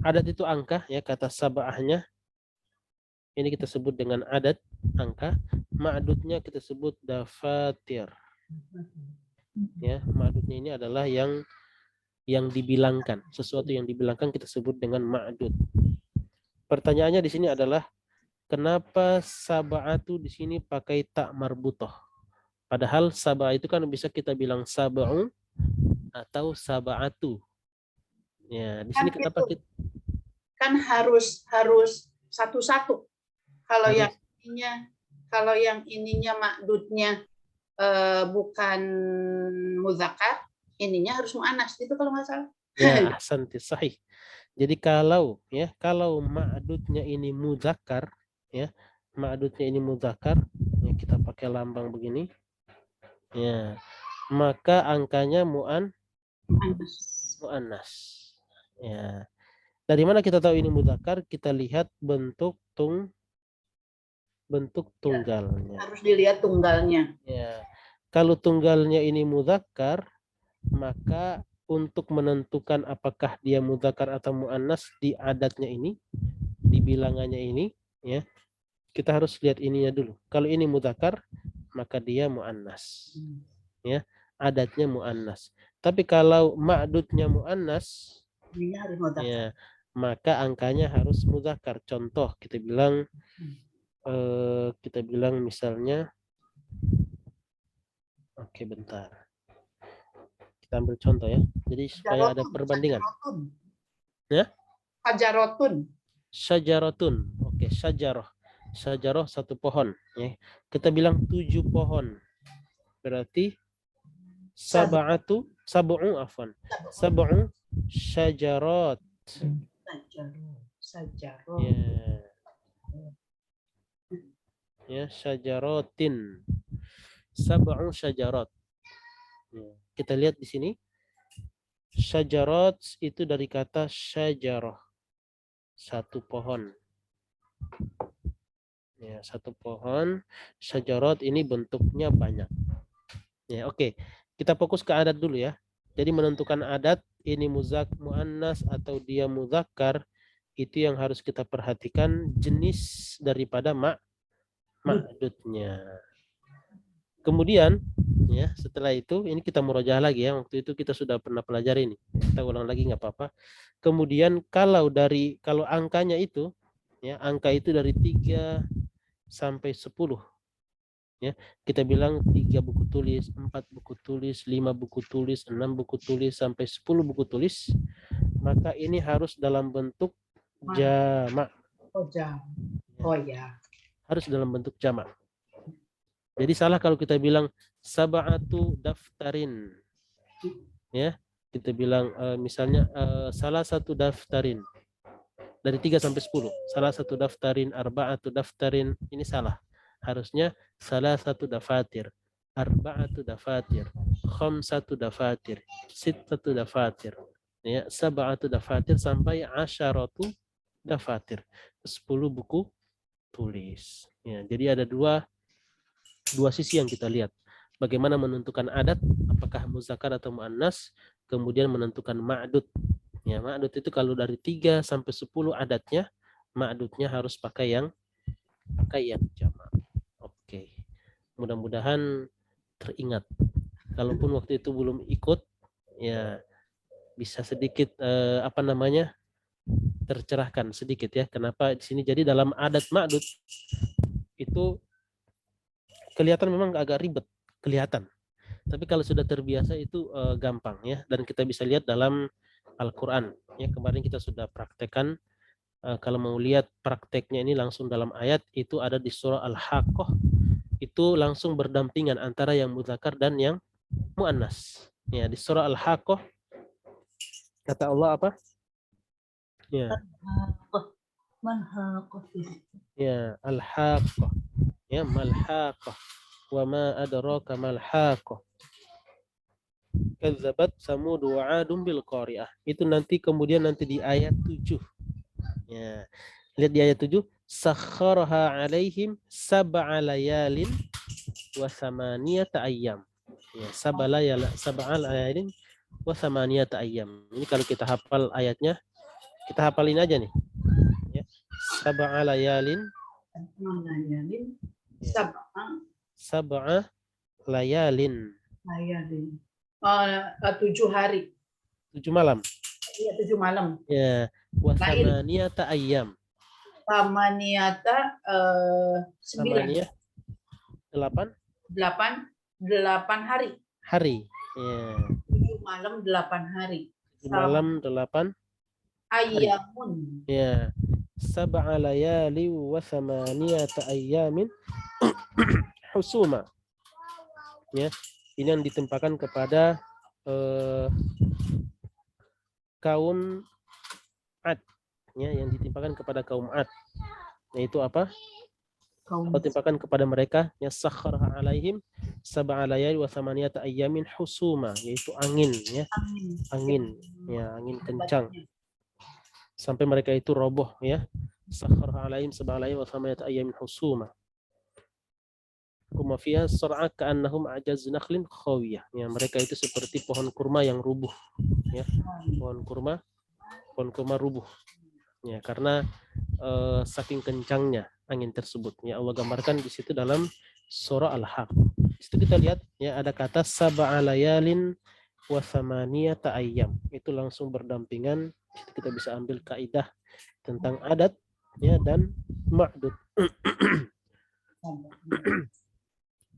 Adat itu angka ya, kata sab'ahnya. Ini kita sebut dengan adat, angka. Ma'dudnya kita sebut dafatir. Ya, ma'dudnya ini adalah yang dibilangkan, sesuatu yang dibilangkan kita sebut dengan ma'dud. Pertanyaannya di sini adalah kenapa sab'atu di sini pakai tak marbutoh? Padahal sab'a itu kan bisa kita bilang sab'u atau sab'atu. Ya, di sini kenapa kita kan harus satu-satu. Kalau yang ininya ma'dudnya bukan muzakkar, ininya harus mu'annas. Itu kalau nggak salah. ya, ahsanti, sahih. Jadi kalau ma'dudnya ini muzakkar ya, ma'dudnya ini muzakkar, ya, kita pakai lambang begini. Ya. Maka angkanya mu'annas. Ya. Dari mana kita tahu ini muzakkar? Kita lihat bentuk tunggalnya. Harus dilihat tunggalnya. Ya. Kalau tunggalnya ini muzakkar, maka untuk menentukan apakah dia muzakkar atau muannas di adatnya ini, di bilangannya ini, ya, kita harus lihat ininya dulu. Kalau ini muzakkar, maka dia muannas. Ya, adatnya muannas. Tapi kalau ma'dudnya muannas, ya, maka angkanya harus muzakkar. Contoh kita bilang misalnya, oke, bentar. Kita ambil contoh ya. Jadi supaya ada perbandingan. Ya? Syajaratun. Oke, syajarah. Syajarah satu pohon. Ya. Kita bilang 7 pohon. Berarti sab'u syajarat. Ya, syajaratin. Sab'u syajarat. Ya. Kita lihat di sini. Syajarat itu dari kata syajarah. Satu pohon. Ya, satu pohon. Syajarat ini bentuknya banyak. Ya, oke. Kita fokus ke adat dulu ya. Jadi menentukan adat ini muannas atau dia muzakkar, itu yang harus kita perhatikan jenis daripada ma'dudnya. Kemudian ya, setelah itu ini kita murojaah lagi ya. Waktu itu kita sudah pernah pelajari ini. Kita ulang lagi nggak apa-apa. Kemudian kalau angkanya itu ya, angka itu dari 3 sampai 10. Ya, kita bilang 3 buku tulis, 4 buku tulis, 5 buku tulis, 6 buku tulis sampai 10 buku tulis, maka ini harus dalam bentuk jamak. Oh ya. Harus dalam bentuk jamak. Jadi salah kalau kita bilang sab'atu daftarin. Ya, kita bilang misalnya salah satu daftarin. dari 3 sampai 10. Salah satu daftarin, arba'atu daftarin, ini salah. Harusnya salah satu dafatir, arba'atu dafatir, khamsatu dafatir, sittatu dafatir, ya, sab'atu dafatir sampai asyaratu dafatir. 10 buku tulis. Ya, jadi ada dua sisi yang kita lihat. Bagaimana menentukan adat, apakah muzakkar atau muannas, kemudian menentukan ma'dud. Ya, ma'dud itu kalau dari 3 sampai 10 adatnya, ma'dudnya harus pakai yang jamak. Oke. Mudah-mudahan teringat. Kalaupun waktu itu belum ikut, ya bisa sedikit tercerahkan sedikit ya. Kenapa di sini jadi dalam adat ma'dud itu kelihatan memang agak ribet, kelihatan. Tapi kalau sudah terbiasa itu gampang ya, dan kita bisa lihat dalam Al-Qur'an. Ya, kemarin kita sudah praktekkan. Kalau mau lihat prakteknya ini langsung dalam ayat, itu ada di surah Al-Haqqah. Itu langsung berdampingan antara yang muzakkar dan yang muannas. Ya, di surah Al-Haqqah kata Allah apa? Ya. Ya, Al-Haqqah. Ya, Mal-Haqqah. Wa ma adraka mal-Haqqah. Kadzabat Samud wa 'Adun bil qari'ah. Itu nanti kemudian di ayat 7. Ya. Lihat di ayat 7, sakhkharaha 'alaihim sab'a layalin wa samaniyata ayyam. Ya, sab'a layalin wa samaniyata ayyam. Ini kalau kita hafal ayatnya, kita hafalin aja nih. Ya. Sab'a layalin sab'a layalin. 7 hari. 7 malam. Iya, 7 malam. Ya, wa samaniyata ayyam. Samaniyata 9. 8 hari. hari. Ya. 7 malam 8 hari. 7 malam 8 Ayyamun. ya. Sab'a layali wa samaniyata ayyamin husuma. Ya. Ini yang ditimpakan kepada kaum Ad, ya, yang ditimpakan kepada kaum Ad. Yaitu apa? Allah timpakan kepada mereka, ya, sakhkharaha alaihim sab'a layali wa samaniyata ayyamin husuma, yaitu angin, ya. Angin, ya, angin kencang. Sampai mereka itu roboh, ya. Sakhkharaha alaihim sab'a layali wa samaniyata ayyamin husuma. Kuma fiha sar'a ka'annahum a'jaz nakhlin khawiyah. Ya, mereka itu seperti pohon kurma yang rubuh, ya. Pohon kurma rubuh. Ya, karena saking kencangnya angin tersebut. Ya, Allah gambarkan di situ dalam surah Al-Haqq. Di situ kita lihat, ya, ada kata sab'a layalin wa samaniyata ayyam. Itu langsung berdampingan. Di situ kita bisa ambil kaidah tentang adat, ya, dan ma'dud.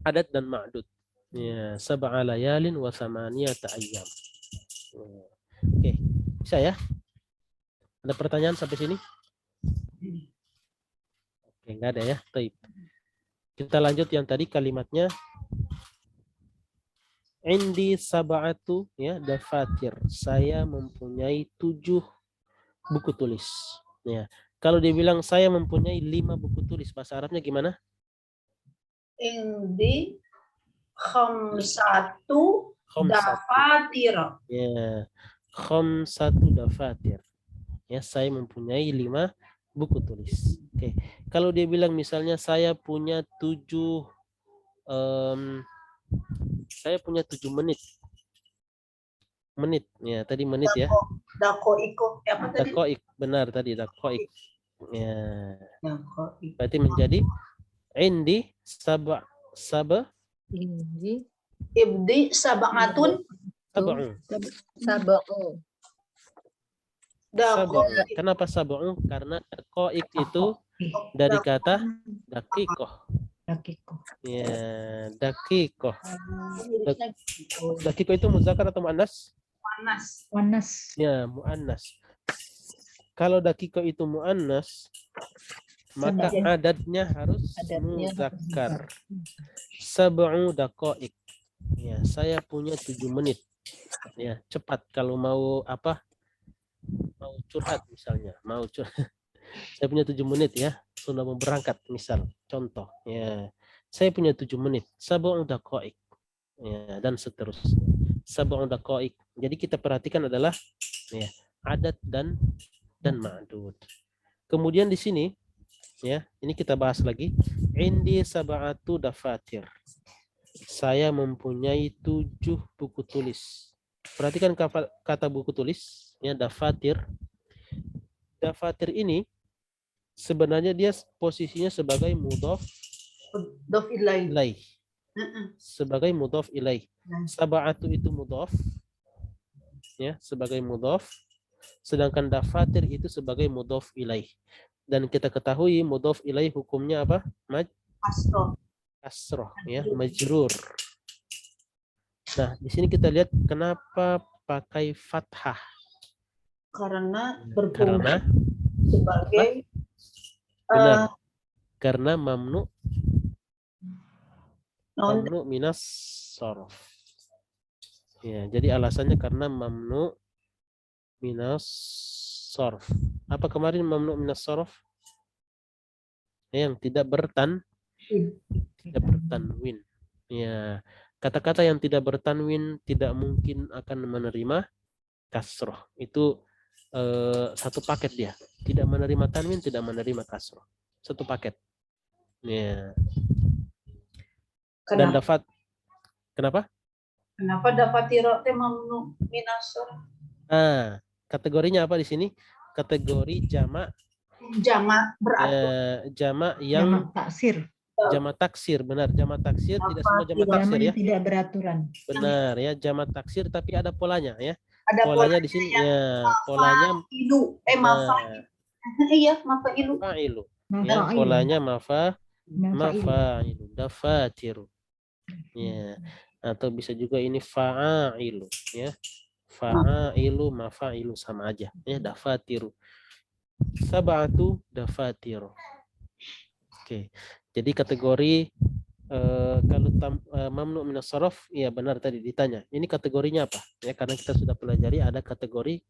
Adat dan ma'dud. Ya, sab'a layalin wa samaniyata ayyam. Oke, bisa ya? Ada pertanyaan sampai sini? Oke, enggak ada ya. Baik. Kita lanjut yang tadi kalimatnya. Indi sab'atu, ya, dafatir. Saya mempunyai 7 buku tulis. Ya. Kalau dibilang saya mempunyai 5 buku tulis, bahasa Arabnya gimana? Indi khamsatu dafatir. Ya, khamsatu dafatir. Ya, saya mempunyai 5 buku tulis. Oke. Kalau dia bilang misalnya saya punya 7 menit. Menit. Ya, tadi menit ya. Dakoiko. Apa tadi? Dakoik, benar tadi dakoik. Ya. Dakoik. Berarti menjadi indi sab'a Ibdi sab'atun. sab'un. Dakoik. Kenapa sab'un? Karena dakoik itu dari kata dakikoh. Ya, dakikoh. Dakikoh itu muzakkar atau muannas? Muannas. Ya, muannas. Kalau dakikoh itu muannas, maka adatnya harus muzakkar. Sab'u daqaik. Ya, saya punya 7 menit. Ya, cepat kalau mau mau curhat misalnya, mau curhat. Saya punya 7 menit ya, sudah mau berangkat misal, contoh ya. Saya punya 7 menit, sab'un daqa'iq ya, dan seterusnya. Sab'un daqa'iq. Jadi kita perhatikan adalah ya, adat dan ma'dud. Kemudian di sini ya, ini kita bahas lagi. Indi sab'atu dafatir. Saya mempunyai 7 buku tulis. Perhatikan kata buku tulis ya, dafatir. Dafatir ini sebenarnya dia posisinya sebagai mudhaf Dof ilaih. ilaih. Sebagai mudhaf ilaih. Sab'atu itu mudhaf ya, sebagai mudhaf, sedangkan dafatir itu sebagai mudhaf ilaih. Dan kita ketahui mudhaf ilaih hukumnya apa? Kasroh. Kasroh ya, majrur. Nah, di sini kita lihat kenapa pakai fathah. Karena berfungsi Karena sebagai benar. Karena mamnu non minas sorof. Ya, jadi alasannya karena mamnu minas sorof. Apa kemarin mamnu minas sorof? Yang tidak bertanwin. Ya, kata-kata yang tidak bertanwin tidak mungkin akan menerima kasroh. Itu satu paket dia. Tidak menerima tanwin, tidak menerima kasroh. Satu paket. Ya. Dan dapat kenapa? Kenapa dafatiro teh mamnu minasor? Kategorinya apa di sini? Kategori jamak. Jamak berarti Jamak yang taksir. Jamak taksir, benar. Jamak taksir tidak semua jamak taksir ya. Tidak beraturan. Benar ya, jamak taksir tapi ada polanya ya. ada Polanya di sini ya, polanya ilu iya mafailu. Mafa'ilu. Ya, polanya mafa'ilu, dafatiru. Ya. Atau bisa juga ini fa'ailu ya. Fa'ailu, mafa'ilu sama aja ya, dafatiru. Sab'atu dafatiru. Oke. Jadi kategori kalau mamnu minas sorof, ya benar tadi ditanya. Ini kategorinya apa? Ya, karena kita sudah pelajari ada kategori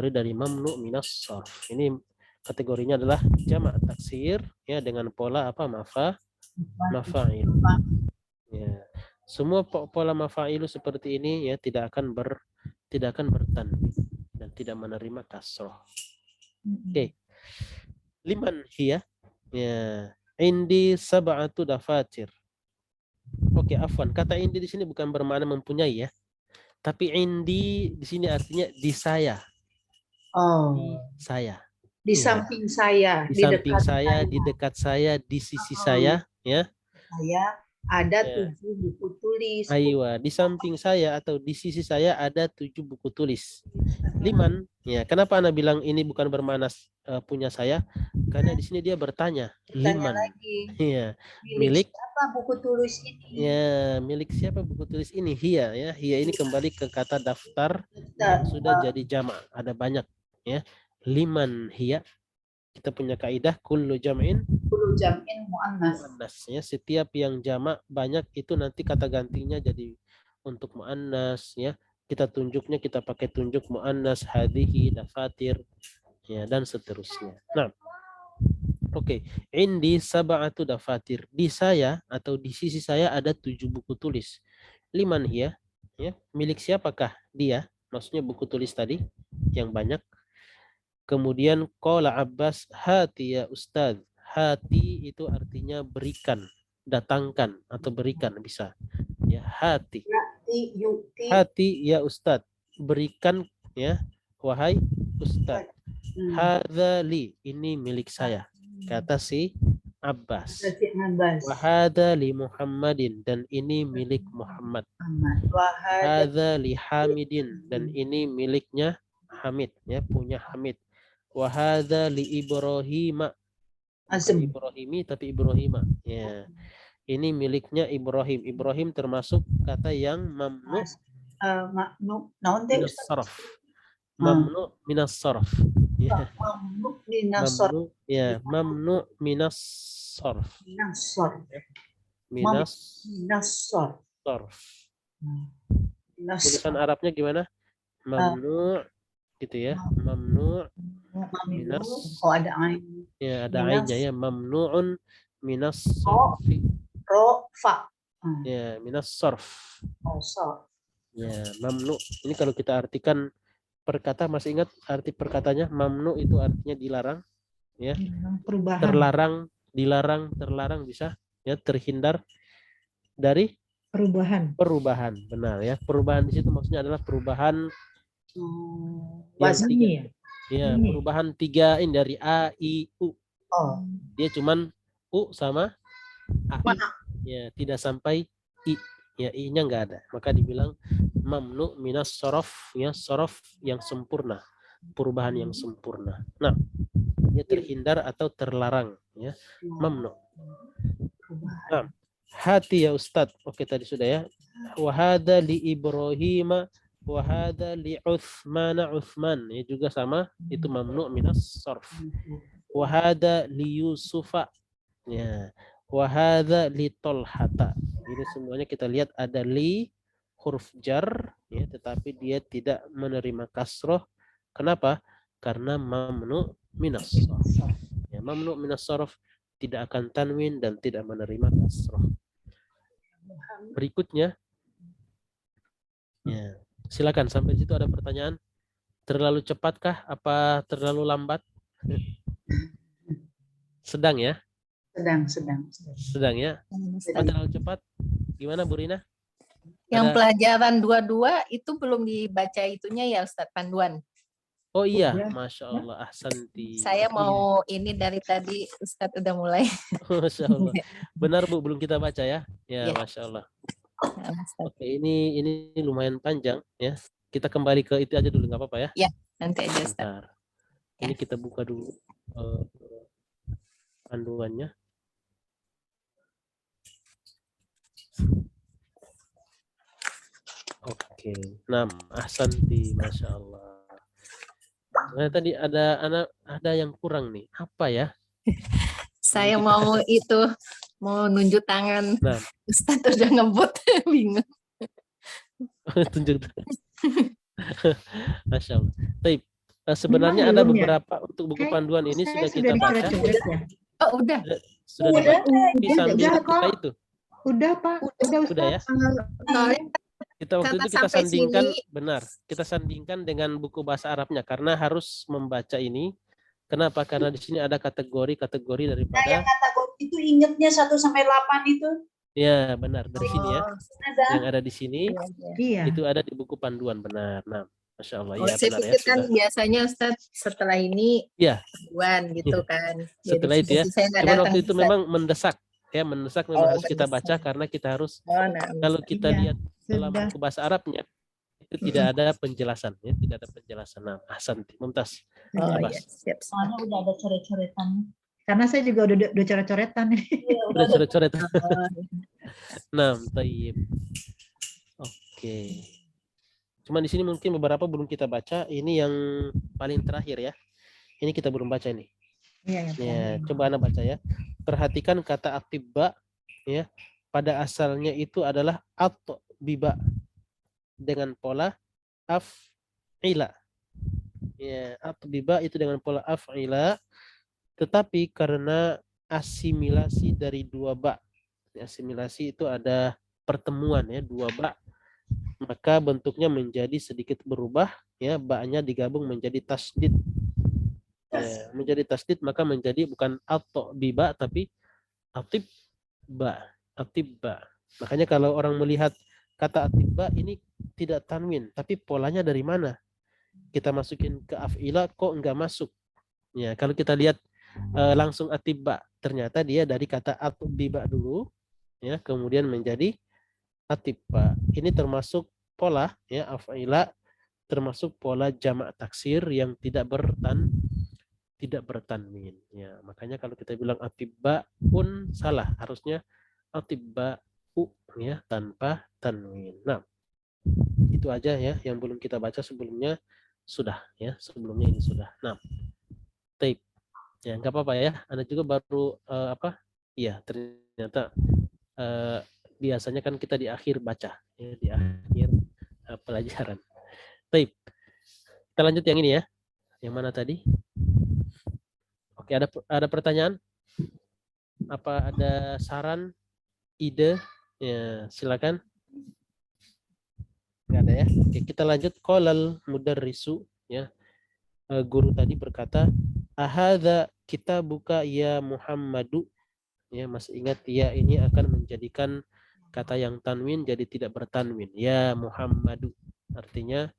dari mamnu minas sorof. Ini kategorinya adalah jamak taksir ya, dengan pola apa? Mafa'il. Ya. Semua pola mafa'ilu seperti ini ya tidak akan bertanwin dan tidak menerima kasroh. Oke. Liman hiya? Ya. Indi sab'atu dafatir. Oke, afwan. Kata indi di sini bukan bermakna mempunyai ya. Tapi indi di sini artinya di saya. Oh. Di saya. Di samping saya, di samping saya, di dekat saya, di sisi saya, ya. Saya ada 7 buku tulis. Aywa, di samping saya atau di sisi saya ada 7 buku tulis. Liman, ya. Kenapa Anda bilang ini bukan bermakna punya saya? Karena di sini dia bertanya. Liman. Ya. Milik siapa buku tulis ini? Ya, milik siapa buku tulis ini? Hiya, ya. Hiya ini kembali ke kata daftar yang sudah jadi jamak. Ada banyak, ya. Liman hiya. Kita punya kaidah kullu jam'in muannas. Ya, setiap yang jamak banyak itu nanti kata gantinya jadi untuk muannas ya. Kita tunjuknya kita pakai tunjuk muannas, hadhihi, dafatir ya, dan seterusnya. Nah. Oke, indi sab'atu dafatir. Di saya atau di sisi saya ada 7 buku tulis. Liman hiya? Ya, milik siapakah dia? Maksudnya buku tulis tadi yang banyak. Kemudian qala Abbas, hati ya Ustaz. Hati itu artinya berikan, datangkan atau berikan bisa. Ya, hati. Hati ya Ustaz. Berikan ya, wahai Ustaz. Hadza li, ini milik saya. Kata si Abbas. Wahada li Muhammadin, dan ini milik Muhammad. Wahada li Hamidin, dan ini miliknya Hamid, ya, punya Hamid. Wahada li Ibrahim, Ibrahimi tapi Ibrahima, ya. Ini miliknya Ibrahim. Ibrahim termasuk kata yang mamnu minas sarf. Mamnu minas sarf. Ya. Mamnu minas sarf. Minas sarf. Tulisan Arabnya gimana? Mamnu gitu ya. Mamnu' minas, Oh, ada ain. ya ada Minas. ainnya ya, mamnu'un minas sarfi. Ro, fa. Ya, minas sarf. Oh, so. Ya, mamnu. Ini kalau kita artikan perkata, masih ingat arti perkatanya? Mamnu itu artinya dilarang, ya. Perubahan. Terlarang, dilarang, terlarang bisa, ya, terhindar dari Perubahan. perubahan. Benar ya. Perubahan di situ maksudnya adalah perubahan yang Wazn. tiga. Ini ya. Ya, Ini. perubahan 3 ini dari A, I, U. Oh, Dia cuman U sama A. Ma. Ya, tidak sampai I. Ya, I-nya nggak ada. Maka dibilang mamnu minas sorof, ya, sorof yang sempurna. Perubahan yang sempurna. Nah, dia terhindar atau terlarang. Ya, mamnu. Nah, hati ya Ustadz. Oke, tadi sudah ya. Wahada li Ibrahim, wahada li Uthmana Uthman. Ya, juga sama. Itu mamnu minas sorof. Wahada li Yusufa. Ya. Wahada li Tolhata. Ini semuanya kita lihat ada li huruf jar, ya, tetapi dia tidak menerima kasroh. Kenapa? Karena mamnu minas sorof. Ya, mamnu minas sorof tidak akan tanwin dan tidak menerima kasroh. Berikutnya, ya, silakan sampai situ ada pertanyaan. Terlalu cepatkah? Apa terlalu lambat? Sedang ya? Sedang ya? Apa terlalu cepat? Gimana Bu Rina? Yang Ada- pelajaran 22 itu belum dibaca itunya ya Ustadz panduan. Oh iya, Udah. Masya Allah, ahsanti. Saya mau ini dari tadi Ustadz udah mulai. Masya Allah. Benar Bu, belum kita baca ya? Ya, Ya. Masya Allah. Nah, Ustadz. Oke, ini lumayan panjang ya. Kita kembali ke itu aja dulu, nggak apa-apa ya? Nanti aja Ustadz. Bentar. Ini kita buka dulu panduannya. Oke, nah, ahsanti, Masya Allah. Nah, tadi ada yang kurang nih. Apa ya? Saya mau itu mau nunjuk tangan. Nah. Ustadz udah ngebut bingung. Tunjuk. Masya Allah. Baik. Sebenarnya Memang ada belum ya? beberapa untuk buku panduan ini Saya sudah kita baca. dicoret-coret ya. Oh udah. Sudah dibaca. Tapi Udah, sambil udah ketika kok. itu. Udah Pak. Udah Ustaz. Sudah ya. Soalnya Kita waktu Kata itu kita sampai sandingkan, sini. benar. Kita sandingkan dengan buku bahasa Arabnya karena harus membaca ini. Kenapa? Karena di sini ada kategori-kategori Nah, daripada. yang kategori itu ingetnya 1 sampai 8 itu. Ya, benar. Dari sini ya. Ada. Yang ada di sini Iya. itu ada di buku panduan, benar. Nah, Masya Allah. Oh, Ya, saya benar ya. pikir kan Sudah. biasanya Ustadz setelah ini Ya. panduan gitu kan. Jadi Setelah itu ya. saya nggak Cuman datang, waktu itu Ustadz. memang mendesak. Ya, mendesak memang Oh, harus kita mendesak. baca karena kita harus, Oh, nah, kalau kita Iya, lihat dalam sudah. buku bahasa Arabnya itu tidak ada penjelasan, ya, tidak ada penjelasan. Nah, ahsanti, Mumtaz. Oh Abbas. iya, siap. Soalnya udah ada coret-coretan. Karena saya juga udah coret-coretan nih. Udah coret-coret. Oh, Nah, tayyib. Oke. Cuman di sini mungkin beberapa belum kita baca. Ini yang paling terakhir ya. Ini kita belum baca ini. Iya, yang Ya, terakhir. coba Anda baca ya. Perhatikan kata atibba ya. Pada asalnya itu adalah atbiba dengan pola af'ila. Ya, atbiba itu dengan pola af'ila, tetapi karena asimilasi dari dua ba. Asimilasi itu ada pertemuan ya, dua ba. Maka bentuknya menjadi sedikit berubah ya, ba-nya digabung menjadi tasdid. Ya, menjadi tasdid maka menjadi bukan atbiba tapi atibba. Atibba. Makanya kalau orang melihat kata atibba ini tidak tanwin, tapi polanya dari mana? Kita masukin ke af'ila kok enggak masuk. Ya, kalau kita lihat langsung atibba, ternyata dia dari kata atbiba dulu ya, kemudian menjadi atibba. Ini termasuk pola ya, af'ila termasuk pola jamak taksir yang tidak bertanwin ya. Makanya kalau kita bilang atibba pun salah, harusnya atibba ya tanpa tanwin. Nah, itu aja ya yang belum kita baca sebelumnya sudah ya, sebelumnya ini sudah. Nah, tape ya nggak apa-apa ya. Anda juga baru apa? Iya, ternyata biasanya kan kita di akhir baca ya, di akhir pelajaran. Tape. Kita lanjut yang ini ya. Yang mana tadi? Oke, ada pertanyaan? Apa ada saran, ide? Ya, silakan. Nggak ada ya. Oke, kita lanjut. Qolal mudarrisu, ya. Guru tadi berkata, ahadza kitabuka ya Muhammadu. Ya, masih ingat ya, ini akan menjadikan kata yang tanwin jadi tidak bertanwin. Ya Muhammadu. Artinya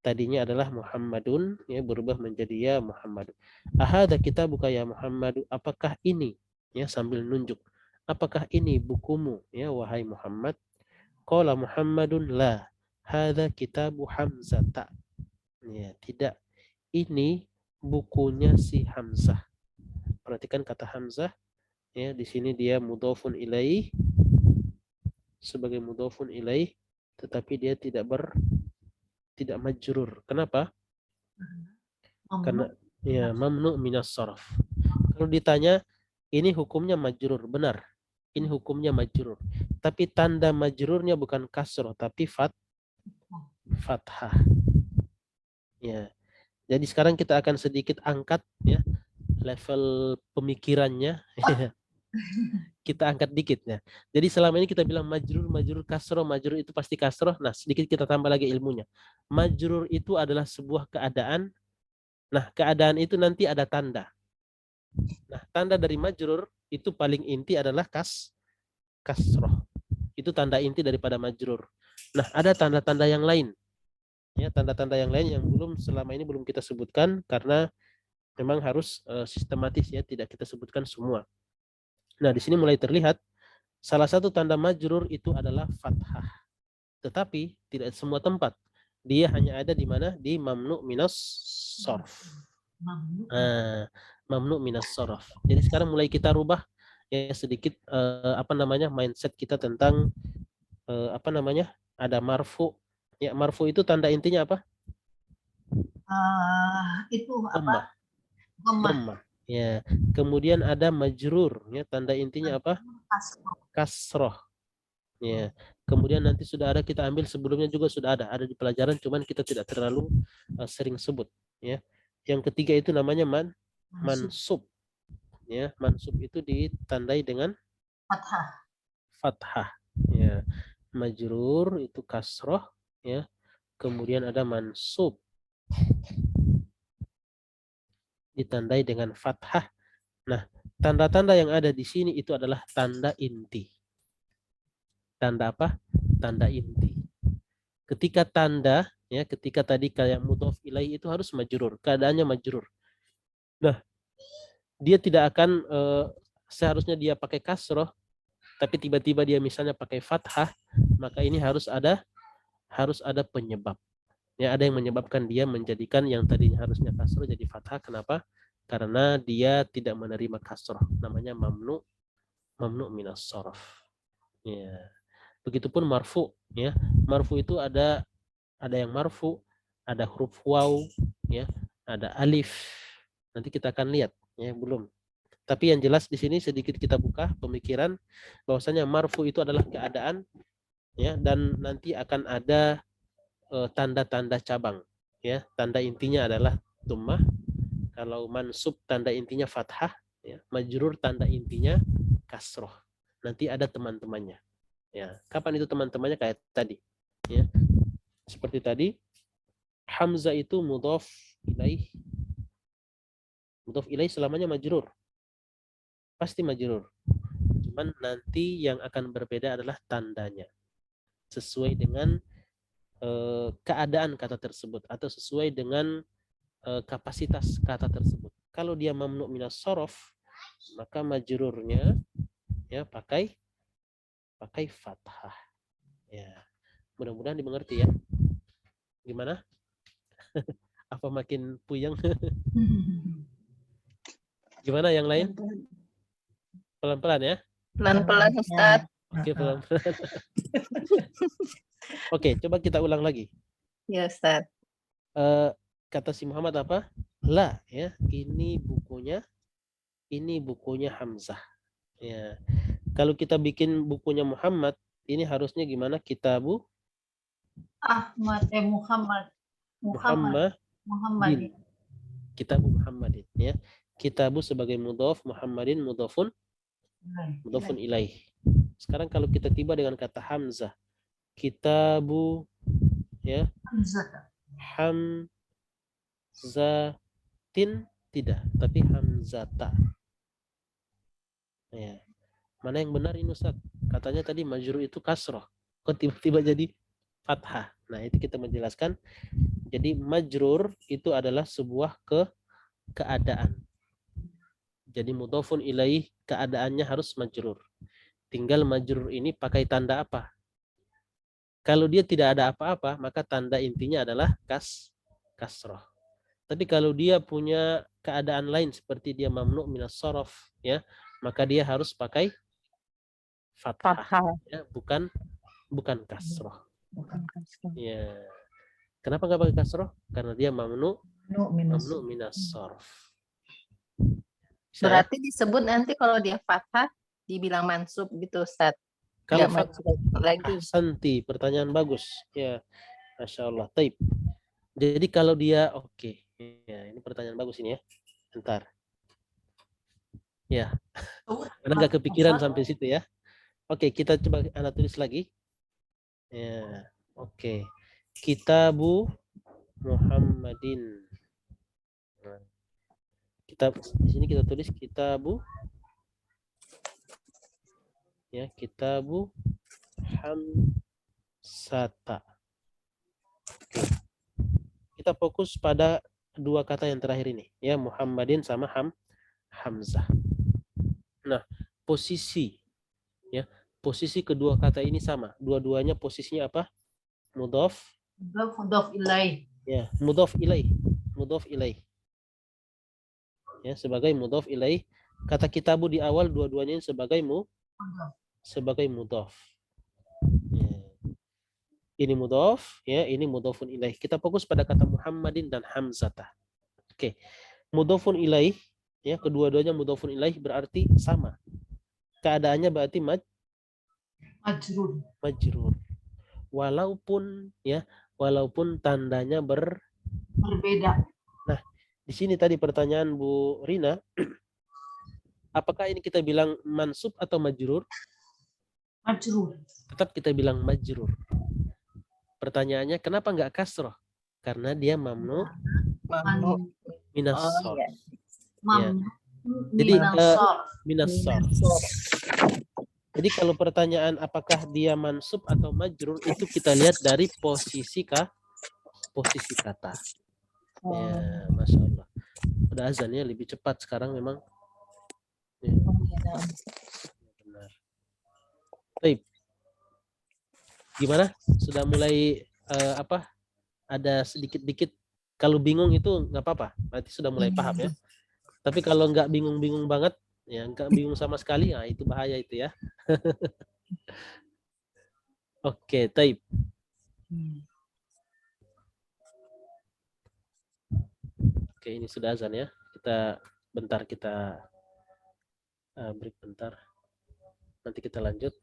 tadinya adalah Muhammadun, ya, berubah menjadi ya Muhammadu. Ahadza kitabuka ya Muhammadu. Apakah ini, ya, sambil nunjuk. Apakah ini bukumu, ya wahai Muhammad? Qala Muhammadun la. Hadza kitabu Hamzata. Ya, tidak. Ini bukunya si Hamzah. Perhatikan kata Hamzah, ya, di sini dia mudhofun ilaih, sebagai mudhofun ilaih, tetapi dia tidak majrur. Kenapa? Karena ya mamnu minas sarf. Kalau ditanya ini hukumnya majrur, benar. Ini hukumnya majrur. Tapi tanda majrurnya bukan kasroh tapi fathah. Ya. Jadi sekarang kita akan sedikit angkat, ya, level pemikirannya. Kita angkat dikit ya. Jadi selama ini kita bilang majrur kasroh, majrur itu pasti kasroh. Nah, sedikit kita tambah lagi ilmunya. Majrur itu adalah sebuah keadaan. Nah, keadaan itu nanti ada tanda. Nah, tanda dari majrur itu paling inti adalah kasroh. Itu tanda inti daripada majrur. Nah, ada tanda-tanda yang lain. Ya, tanda-tanda yang lain yang selama ini belum kita sebutkan karena memang harus sistematis, ya, tidak kita sebutkan semua. Nah, di sini mulai terlihat salah satu tanda majrur itu adalah fathah. Tetapi tidak semua tempat. Dia hanya ada di mana? Di mamnu minas sarf. Mamnu minas sarf. Jadi sekarang mulai kita rubah, ya, sedikit mindset kita tentang ada marfu. Ya, marfu itu tanda intinya apa? Itu Dhammah. apa? Dhammah. Dhammah. Ya. Kemudian ada majrur, ya, tanda intinya apa? Kasroh. Ya. Kemudian nanti sudah ada, kita ambil sebelumnya juga sudah ada di pelajaran, cuman kita tidak terlalu sering sebut, ya. Yang ketiga itu namanya mansub. Ya, mansub itu ditandai dengan fathah. Ya. Majrur itu kasroh, ya. Kemudian ada mansub ditandai dengan fathah. Nah, tanda-tanda yang ada di sini itu adalah tanda inti. Tanda apa? Tanda inti. Ketika tanda, ya, ketika tadi kayak mudhof ilaih itu harus majrur, keadaannya majrur. Nah, dia tidak akan seharusnya dia pakai kasroh, tapi tiba-tiba dia misalnya pakai fathah, maka ini harus ada penyebab. Ya, ada yang menyebabkan dia menjadikan yang tadinya harusnya kasroh jadi fathah. Kenapa? Karena dia tidak menerima kasroh. Namanya mamnu minas sarf. Ya. Begitupun marfu, ya. Marfu itu ada yang marfu, ada huruf waw, ya, ada alif. Nanti kita akan lihat, ya, belum. Tapi yang jelas di sini sedikit kita buka pemikiran bahwasanya marfu itu adalah keadaan, ya, dan nanti akan ada tanda-tanda cabang, ya. Tanda intinya adalah dhammah. Kalau mansub tanda intinya fathah, ya. Majrur tanda intinya kasroh. Nanti ada teman-temannya, ya. Kapan itu teman-temannya? Kayak tadi, ya. Seperti tadi, Hamzah itu mudhof ilaih. Mudhof ilaih selamanya majrur. Pasti majrur. Cuman nanti yang akan berbeda adalah tandanya. Sesuai dengan keadaan kata tersebut atau sesuai dengan kapasitas kata tersebut. Kalau dia mamnu minas sarf, maka majrurnya, ya, pakai fathah. Ya. Mudah-mudahan dimengerti, ya. Gimana? Apa makin puyeng? Gimana yang lain? Pelan-pelan, ya. Pelan-pelan Ustadz. Oke, pelan-pelan. Oke, coba kita ulang lagi. Ya Ustadz. Kata si Muhammad apa? La, ya. Ini bukunya Hamzah. Ya. Kalau kita bikin bukunya Muhammad, ini harusnya gimana? Kitabu Muhammad. Muhammad Muhammad. Kitabu Muhammadin ya. Kitabu sebagai mudhof, Muhammadin mudhofun ilaih. Sekarang kalau kita tiba dengan kata hamzah, kitabu ya, hamzatin tidak, tapi hamzata. Ya. Mana yang benar ini Ustaz? Katanya tadi majrur itu kasroh. Kok tiba-tiba jadi fathah? Nah, itu kita menjelaskan. Jadi majrur itu adalah sebuah keadaan. Jadi mudhofun ilaih keadaannya harus majrur. Tinggal majrur ini pakai tanda apa? Kalau dia tidak ada apa-apa, maka tanda intinya adalah kasroh. Tapi kalau dia punya keadaan lain seperti dia mamnu minas sorof, ya, maka dia harus pakai fathah, ya, bukan kasroh. Ya. Kenapa nggak pakai kasroh? Karena dia mamnu minas sorof. Berarti disebut nanti kalau dia fathah dibilang mansub gitu Ustaz. Kalau Nggak mansub lagi. Santi, pertanyaan bagus. Ya, Masya Allah. Taib. Jadi kalau dia oke. Ya, ini pertanyaan bagus ini ya. Bentar. Ya. Karena nggak kepikiran sampai situ ya. Oke, kita coba anak tulis lagi. Ya, oke. Kitabu Muhammadin. Nah, di sini kita tulis kitabu, ya, kitabu hamsata. Oke. Kita fokus pada dua kata yang terakhir ini, ya, Muhammadin sama hamzah. Nah, posisi, ya, posisi kedua kata ini sama. Dua-duanya posisinya apa? Mudhof. Mudhof ilaih. Ya, mudhof ilaih. Mudhof ilaih. Ya, sebagai mudhof ilaih. Kata kitabu di awal dua-duanya sebagai mudhof. Ya. Ini mudhof, ya, ini mudhofun ilaih. Kita fokus pada kata Muhammadin dan hamzata. Oke. Mudhofun ilaih, ya, kedua-duanya mudhofun ilaih berarti sama. Keadaannya berarti majrur. Walaupun tandanya berbeda. Nah, di sini tadi pertanyaan Bu Rina, apakah ini kita bilang mansub atau majrur? Majrur. Tetap kita bilang majrur. Pertanyaannya kenapa nggak kasroh? Karena dia mamnu minas sorof. ya. Ya. Jadi minas sorof. Jadi kalau pertanyaan apakah dia mansub atau majrur itu kita lihat dari posisi kata. Ya, Masya Allah. Udah azannya lebih cepat sekarang memang. Ya. Benar. Baik. Gimana? Sudah mulai ada sedikit-dikit. Kalau bingung itu nggak apa-apa. Berarti sudah mulai paham ya. Tapi kalau nggak bingung-bingung banget, ya nggak bingung sama sekali, nah itu bahaya itu ya. Oke, taib. Oke, ini sudah azan ya. Kita break bentar. Nanti kita lanjut.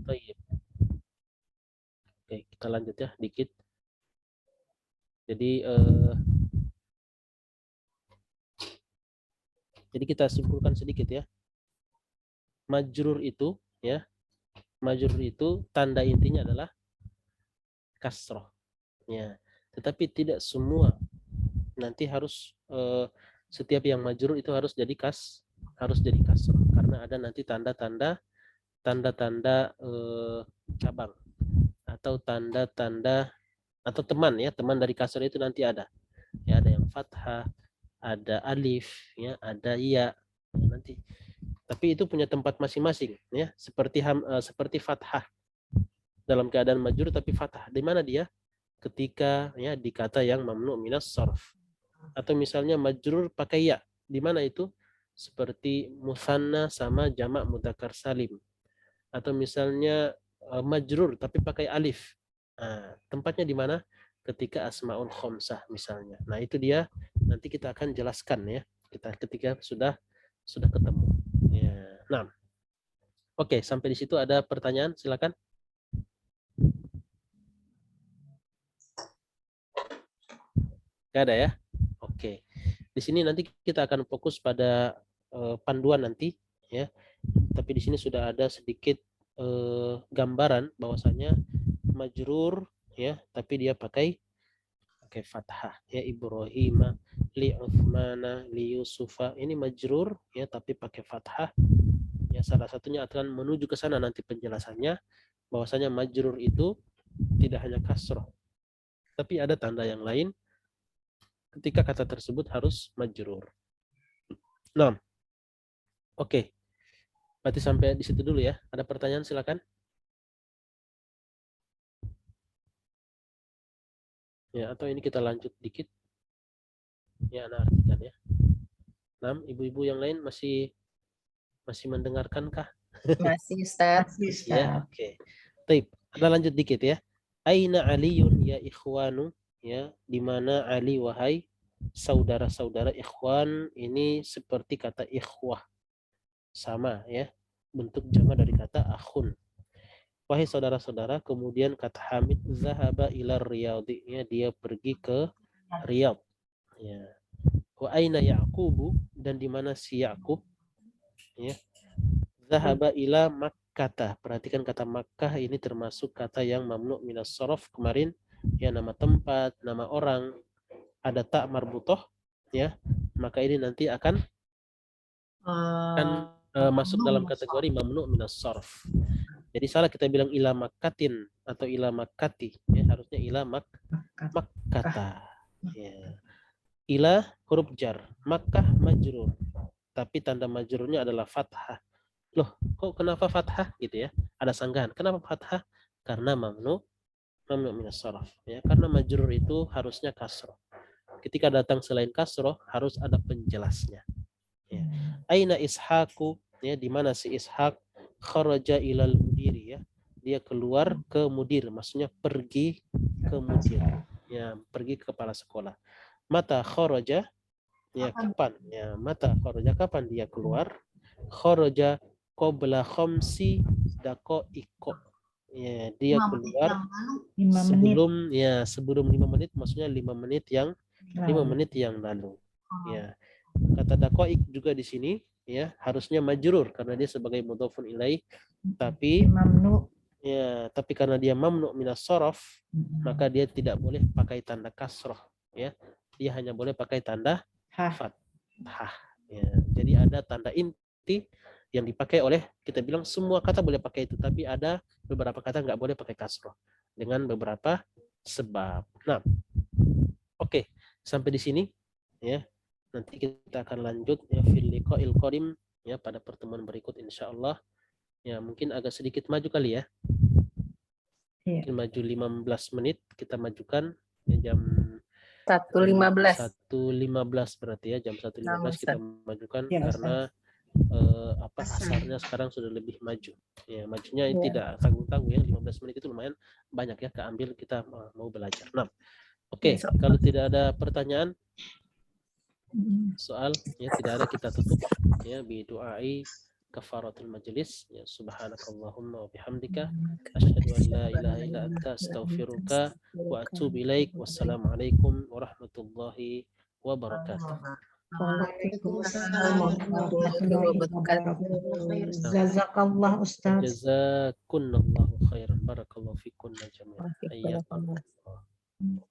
Baik. Oke, kita lanjut ya dikit. Jadi kita simpulkan sedikit ya. Majrur itu ya, majrur itu tanda intinya adalah kasroh. Ya. Tetapi tidak semua nanti harus setiap yang majrur itu harus jadi kasroh karena ada nanti tanda-tanda cabang atau tanda-tanda atau teman ya, teman dari kasroh itu nanti ada. Ya, ada yang fathah, ada alif, ya, ada ya nanti. Tapi itu punya tempat masing-masing ya, seperti fathah dalam keadaan majrur tapi fathah. Di mana dia? Ketika ya di kata yang mamnu minas sarf. Atau misalnya majrur pakai ya. Di mana itu? Seperti musanna sama jamak mudzakkar salim. Atau misalnya majrur tapi pakai alif. Nah, tempatnya di mana? Ketika asmaul khamsah misalnya. Nah, itu dia nanti kita akan jelaskan ya. Kita ketika sudah ketemu. Ya. Nah. Oke, sampai di situ ada pertanyaan, silakan. Gak ada ya? Oke. Di sini nanti kita akan fokus pada panduan nanti ya. Tapi di sini sudah ada sedikit gambaran bahwasanya majrur ya, tapi dia pakai fathah ya. Ibrahim, li Utsmana, li Yusufa. Ini majrur ya tapi pakai fathah. Ya, salah satunya akan menuju ke sana nanti penjelasannya bahwasanya majrur itu tidak hanya kasroh. Tapi ada tanda yang lain ketika kata tersebut harus majrur. Nah, oke. Berarti sampai di situ dulu ya. Ada pertanyaan silakan. Ya, atau ini kita lanjut dikit. Ya, anak artikan ya. Nah, ibu-ibu yang lain masih mendengarkankah? Masih Ustaz. Ya, oke. Baik, kita lanjut dikit ya. Aina Aliyun ya ikhwanu, ya, di mana Ali wahai saudara-saudara. Ikhwan ini seperti kata ikhwah. Sama ya, bentuk jama dari kata akhun. Wahai saudara-saudara, kemudian kata Hamid zahaba ila Riyadhi, ya, dia pergi ke Riyadh. Ya. Wa aina Yaqubu, dan di mana si Yaqub? Ya. Zahaba ila Makkah. Perhatikan kata Makkah ini termasuk kata yang mamnu minas sharaf kemarin. Ya, nama tempat, nama orang, ada tak marbutoh, ya, maka ini nanti akan masuk dalam kategori mamnu minas sharaf. Jadi salah kita bilang ila Makkatin atau ila Makkati, ya, harusnya ila Makkata. Ya. Ila huruf jar, Makkah majrur, tapi tanda majrurnya adalah fathah. Loh, kok kenapa fathah gitu ya? Ada sanggahan. Kenapa fathah? Karena mamnu minas sharaf, ya. Karena majrur itu harusnya kasroh. Ketika datang selain kasroh harus ada penjelasnya. Ya. Aina Ishaqu, ya, di mana si Ishaq? Kharaja ilal mudiri, ya. Dia keluar ke mudir, maksudnya pergi ke mudir. Ya, pergi ke kepala sekolah. Mata kharaja, ya, kapan? Ya, mata kharaja, kapan dia keluar? Kharaja qabla khamsi daqaiq. Ya, dia keluar sebelum 5 menit, maksudnya 5 menit yang lalu. Ya. Kata daqaiq juga di sini ya harusnya majrur karena dia sebagai mudhofun ilaih, tapi tapi karena dia mamnu minas sharaf, maka dia tidak boleh pakai tanda kasroh, ya. Dia hanya boleh pakai tanda fathah. Ya. Jadi ada tanda inti yang dipakai oleh, kita bilang semua kata boleh pakai itu, tapi ada beberapa kata nggak boleh pakai kasroh dengan beberapa sebab. Nah, oke, sampai di sini ya. Nanti kita akan lanjut ya fil liqa'il qadim, ya, pada pertemuan berikut insyaallah. Ya, mungkin agak sedikit maju kali ya. Mungkin maju 15 menit kita majukan ya, jam 1.15. 1.15 berarti ya, jam 1.15 kita majukan ya, karena asarnya sekarang sudah lebih maju. Ya, majunya tidak tanggung-tanggung ya, 15 menit itu lumayan banyak ya, keambil kita mau belajar. Nah, oke, kalau tidak ada pertanyaan soal ya tidak ada, kita tutup ya bi du'ai kafaratul majlis. Ya, subhanakallahumma wa bihamdika asyhadu an la ilaha illa anta astaghfiruka wa atubu ilaik. Wassalamualaikum warahmatullahi wabarakatuh. Waalaikumsalam warahmatullahi wabarakatuh. Jazakallah Ustaz. Jazakumullahu khairan. Barakallahu fikum jami'an. Hayyakum Allah.